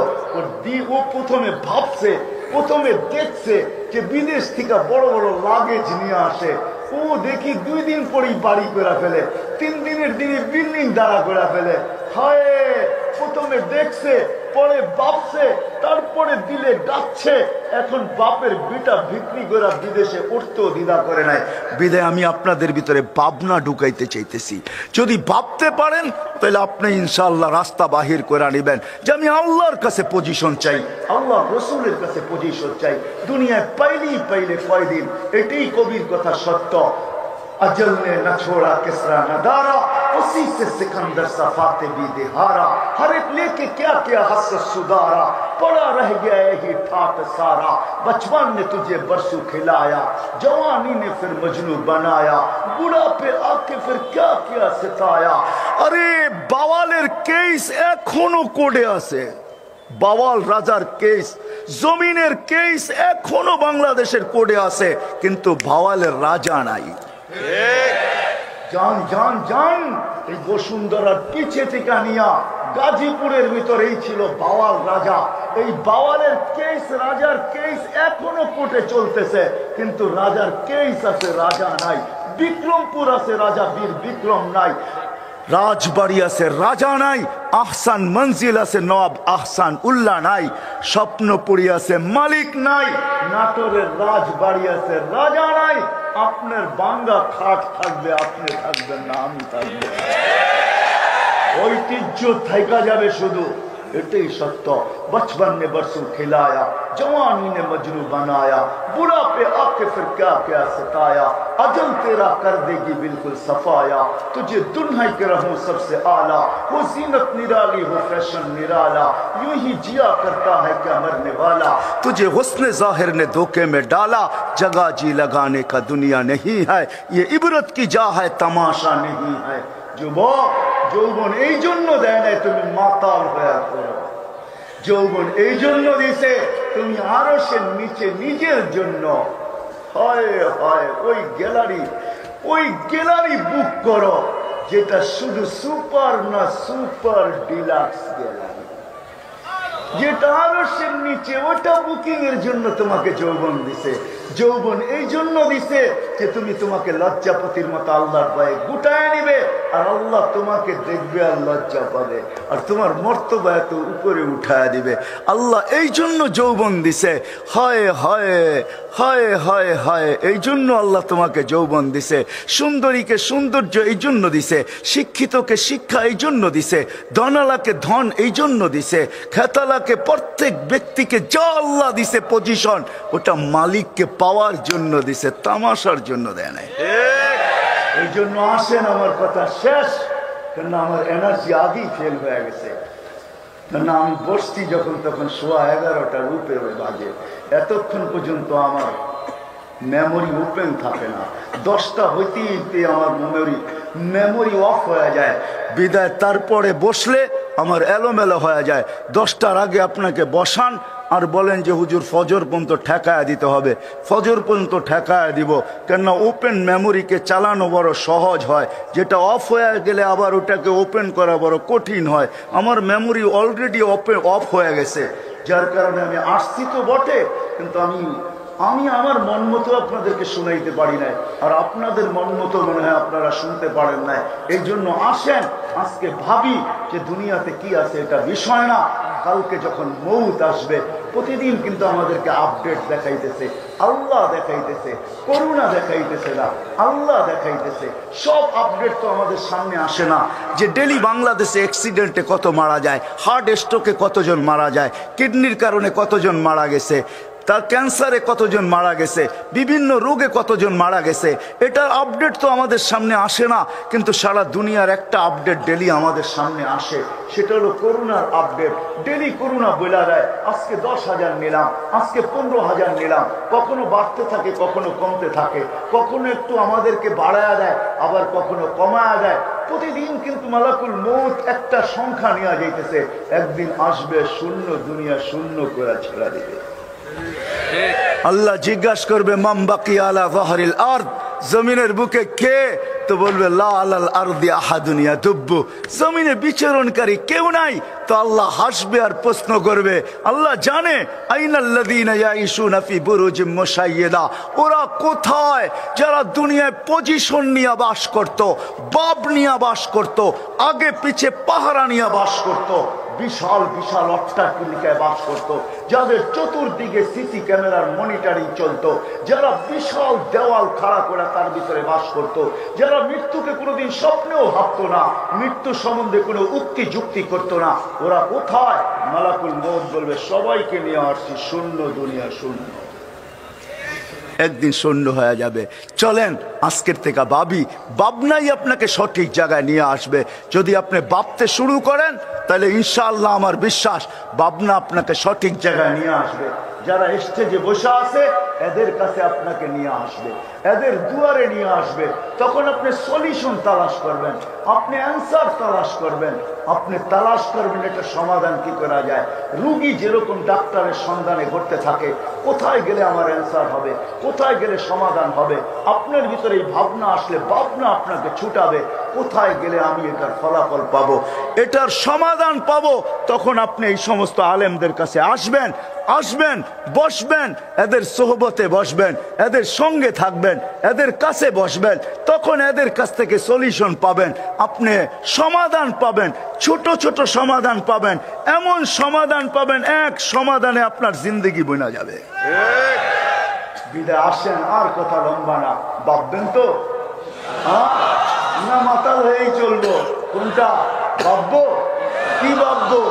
ও প্রথমে ভাবছে, প্রথমে দেখছে যে বিদেশ থেকে বড় বড় লাগেজ নিয়ে আসে, ও দেখি 2 দিন পরেই বাড়ি করে ফেলে, 3 দিনের দিনে বিল্ডিং দাঁড়া করে ফেলে। হয় প্রথমে দেখছে, পরে ভাবছে, তারপরে দিলে ডাকছে। এখন বাপের বিটা বিক্রি করে বিদেশে উঠতেও দ্বিধা করে নাই। বিদায় আমি আপনাদের ভিতরে ভাবনা ঢুকাইতে চাইতেছি। যদি ভাবতে পারেন তাহলে আপনি ইনশাআল্লাহ রাস্তা বাহির করে নেবেন যে আমি আল্লাহর কাছে পজিশন চাই, আল্লাহ রসুলের কাছে পজিশন চাই। দুনিয়ায় পাইলে কয়দিন, এটাই কবির কথা সত্য। अजल ने न छोड़ा किसरा न दारा, उसी से सिकंदर सफाते भी दिहारा, हर एक लेके क्या क्या हस सुधारा, पड़ा रह गया यही ठाट सारा, बचपन ने तुझे बरसू खिलाया, जवानी ने फिर मजनू बनाया, बुढ़ापे आके फिर क्या क्या सिताया। अरे बावालेर केस एखोनो कोडे आछे, বাওয়াল রাজার কেস, জমিনের কেস এখনো বাংলাদেশের কোডে আছে, কিন্তু বাওয়ালের রাজা নাই। জান জান জান, এই বসুন্ধরার পিছে থেকে নিয়া গাজীপুরের ভিতরেই ছিল বাওয়াল রাজা। এই বাওয়ালের কেস, রাজার কেস এখনো কোর্টে চলতেছে, কিন্তু রাজার কেস আছে, রাজা নাই। বিক্রমপুর আছে, রাজা বীর বিক্রম নাই। রাজবাড়ি আছে, রাজা নাই। আহসান মঞ্জিল আছে, নবাব আহসান উল্লাহ নাই। স্বপ্নপুরী আছে, মালিক নাই। নাটোরের রাজবাড়ি আছে, রাজা নাই। আপনার বাঙ্গা খাট থাকবে, আপনি থাকবেন না, আমি থাকবো। ঐতিহ্য থাইকা যাবে শুধু, এটাই সত্য। बचपन ने बरसों खिलाया, जवानी ने मजनू बनाया, बुढ़ा पे आके फिर क्या क्या सताया, अजल तेरा कर देगी बिल्कुल सफाया, तुझे दुल्हन के रहूं सबसे आला, हो जीनत निराली हो फैशन निराला, यूं ही जिया करता है क्या मरने वाला, तुझे हुस्न जाहिर ने धोखे में डाला, जगह जी लगाने का दुनिया नहीं है, ये इबरत की जा है तमाशा नहीं है। যুবক, যৌবন এই জন্য দেয় নাই তুমি মাতাল হয়ে করো, যৌবন এই জন্য দিছে তুমি আরো সে নিচে নিজের জন্য। হয় হয় ওই গ্যালারি বুক করো যেটা শুধু সুপার না সুপার ডিলাক্স গ্যালারি। যেটা আরশের নিচে ওটা বুকিং এর জন্য তোমাকে যৌবন দিছে। যৌবন এই জন্য দিছে যে তুমি তোমাকে লজ্জাপতির মতো আল্লাহর ভয়ে গুটায় নিবে, আর আল্লাহ তোমাকে দেখবে আর লজ্জা পাবে, আর তোমার মর্তবা এত উপরে উঠায় দিবে। আল্লাহ এই জন্য যৌবন দিছে। হয় হয় হয় হয় হয়, এই জন্য আল্লাহ তোমাকে যৌবন দিছে। সুন্দরীকে সৌন্দর্য এই জন্য দিছে, শিক্ষিতকে শিক্ষা এই জন্য দিছে, ধনালাকে ধন এই জন্য দিছে, খেতালাকে, প্রত্যেক ব্যক্তিকে যা আল্লাহ দিছে পজিশন, ওটা মালিককে পাওয়ার জন্য দিছে, তামাশার জন্য দেয় নাই। এই জন্য আসেন, আমার কথা শেষ, কেন আমার এনার্জি আগেই ফেল হয়ে গেছে। না আমি বসছি যখন তখন 11:15টার উপরে বাজে, এতক্ষণ পর্যন্ত আমার মেমোরি ওপেন থাকে না। 10টা হইতে আমার মেমোরি অফ হয়ে যায় বিদায়। তারপরে বসলে আমার এলোমেলো হয়ে যায়। 10টার আগে আপনাকে বসান আর বলেন যে হুজুর ফজর পর্যন্ত ঠেকায়া দিতে হবে, ফজর পর্যন্ত ঠেকায়া দিব। কেননা ওপেন মেমোরিকে চালানো বড় সহজ হয়, যেটা অফ হয়ে গেলে আবার ওটাকে ওপেন করা বড় কঠিন হয়। আমার মেমোরি অলরেডি অফ হয়ে গেছে, যার কারণে আমি আসছি তো বটে, কিন্তু আমি আমার মন মতো আপনাদেরকে শুনাইতে পারি নাই, আর আপনাদের মন মতো মনে হয় আপনারা শুনতে পারেন নাই। এই জন্য আসেন আজকে ভাবি যে দুনিয়াতে কি আছে এটা বিষয় না, কালকে যখন মৌত আসবে। প্রতিদিন কিন্তু আমাদেরকে আপডেট দেখাইতেছে, আল্লাহ দেখাইতেছে, করুণা দেখাইতেছে না, আল্লাহ দেখাইতেছে। সব আপডেট তো আমাদের সামনে আসে না, যে ডেলি বাংলাদেশে অ্যাক্সিডেন্টে কত মারা যায়, হার্ট স্ট্রোকে কতজন মারা যায়, কিডনির কারণে কতজন মারা গেছে, তার ক্যান্সারে কতজন মারা গেছে, বিভিন্ন রোগে কতজন মারা গেছে, এটার আপডেট তো আমাদের সামনে আসে না। কিন্তু সারা দুনিয়ার একটা আপডেট ডেলি আমাদের সামনে আসে, সেটা হলো করোনার আপডেট। ডেলি করোনা বলা যায়, আজকে 10,000 নিলাম, আজকে 15,000 নিলাম, কখনো বাড়তে থাকে, কখনো কমতে থাকে, কখনো একটু আমাদেরকে বাড়ায়া দেয়, আবার কখনো কমায়া দেয়। প্রতিদিন কিন্তু মালাকুল মউত একটা সংখ্যা নেওয়া যাইতেছে, একদিন আসবে শূন্য, দুনিয়া শূন্য করে ছেড়া দিবে। আল্লাহ জিজ্ঞাসা করবে মান বাকিয়া আলা যাহরিল আরদ, জমিনের বুকে কে? তো বলবে লা আলাল আরদি আহাদুন ইয়াদুব্বু, জমিনে বিচরণকারী কেউ নাই। তো আল্লাহ হাসবে আর প্রশ্ন করবে, আল্লাহ জানে আইনাল্লাযীনা ইয়াইশুনা ফি বুরুজিম মুশাইয়্যিদা, ওরা কোথায় যারা দুনিয়ায় পজিশন নিয়ে বাস করত, বাপ নিয়ে বাস করত, আগে পিছে পাহারা নিয়ে বাস করত, বিশাল বিশাল অট্টালিকায় বাস করত, যাদের চতুর্দিকে সিসি ক্যামেরার মনিটরিং চলতো, যারা বিশাল দেওয়াল খাড়া করে তার ভিতরে বাস করত, যারা মৃত্যুকে কোনোদিন স্বপ্নেও ভাবতো না, মৃত্যু সম্বন্ধে কোনো উক্তি যুক্তি করতো না, ওরা কোথায়? মালাকুল মউত বলবে সবাইকে নিয়ে আসছি, শূন্য, দুনিয়া শূন্য, একদিন শূন্য হয়ে যাবে। চলেন আজকের থেকে ভাবি, ভাবনাই আপনাকে সঠিক জায়গায় নিয়ে আসবে। যদি আপনি ভাবতে শুরু করেন তাহলে ইনশাআল্লাহ আমার বিশ্বাস ভাবনা আপনাকে সঠিক জায়গায় নিয়ে আসবে। যারা স্টেজে বসে আছে এদের কাছে আপনাকে নিয়ে আসবে, এদের দুয়ারে নিয়ে আসবে। তখন আপনি সলিউশন তালাশ করবেন, আপনি অ্যান্সার তালাশ করবেন, আপনি তালাশ করবেন এটা সমাধান কি করা যায়। রুগী যেরকম ডাক্তারের সন্ধানে ঘুরতে থাকে, কোথায় গেলে আমার অ্যান্সার হবে, কোথায় গেলে সমাধান হবে। আপনার ভিতরে এই ভাবনা আসলে ভাবনা আপনাকে ছুটাবে, কোথায় গেলে আমি এটার ফলাফল পাবো, এটার সমাধান পাবো। তখন আপনি এই সমস্ত আলেমদের কাছে আসবেন, বসবেন, এদের সোহবতে বসবেন, এদের সঙ্গে থাকবেন, এদের কাছে বসবেন। তখন এদের কাছ থেকে সলিউশন পাবেন, আপনি সমাধান পাবেন, ছোট ছোট সমাধান পাবেন, এমন সমাধান পাবেন এক সমাধানে আপনার জিন্দগি বনা যাবে। বিদায় আসেন, আর কথা লম্বা না, ভাববেন তো না মাতাল হয়েই চলবো? কোনটা ভাববো? কি ভাববো?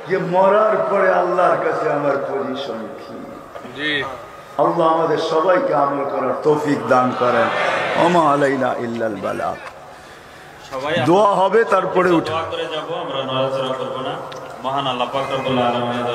যে মরার পরে আল্লাহর কাছে আমার পজিশন কি? আল্লাহ আমাদের সবাইকে আমল করার তৌফিক দান করেন। ওমা আলাইনা ইল্লাল বালাগ। দোয়া হবে, তারপরে উঠে দোয়া করে যাব, আমরা নড়াচড়া করব না। মহান আল্লাহ পাক রব্বুল আলামিন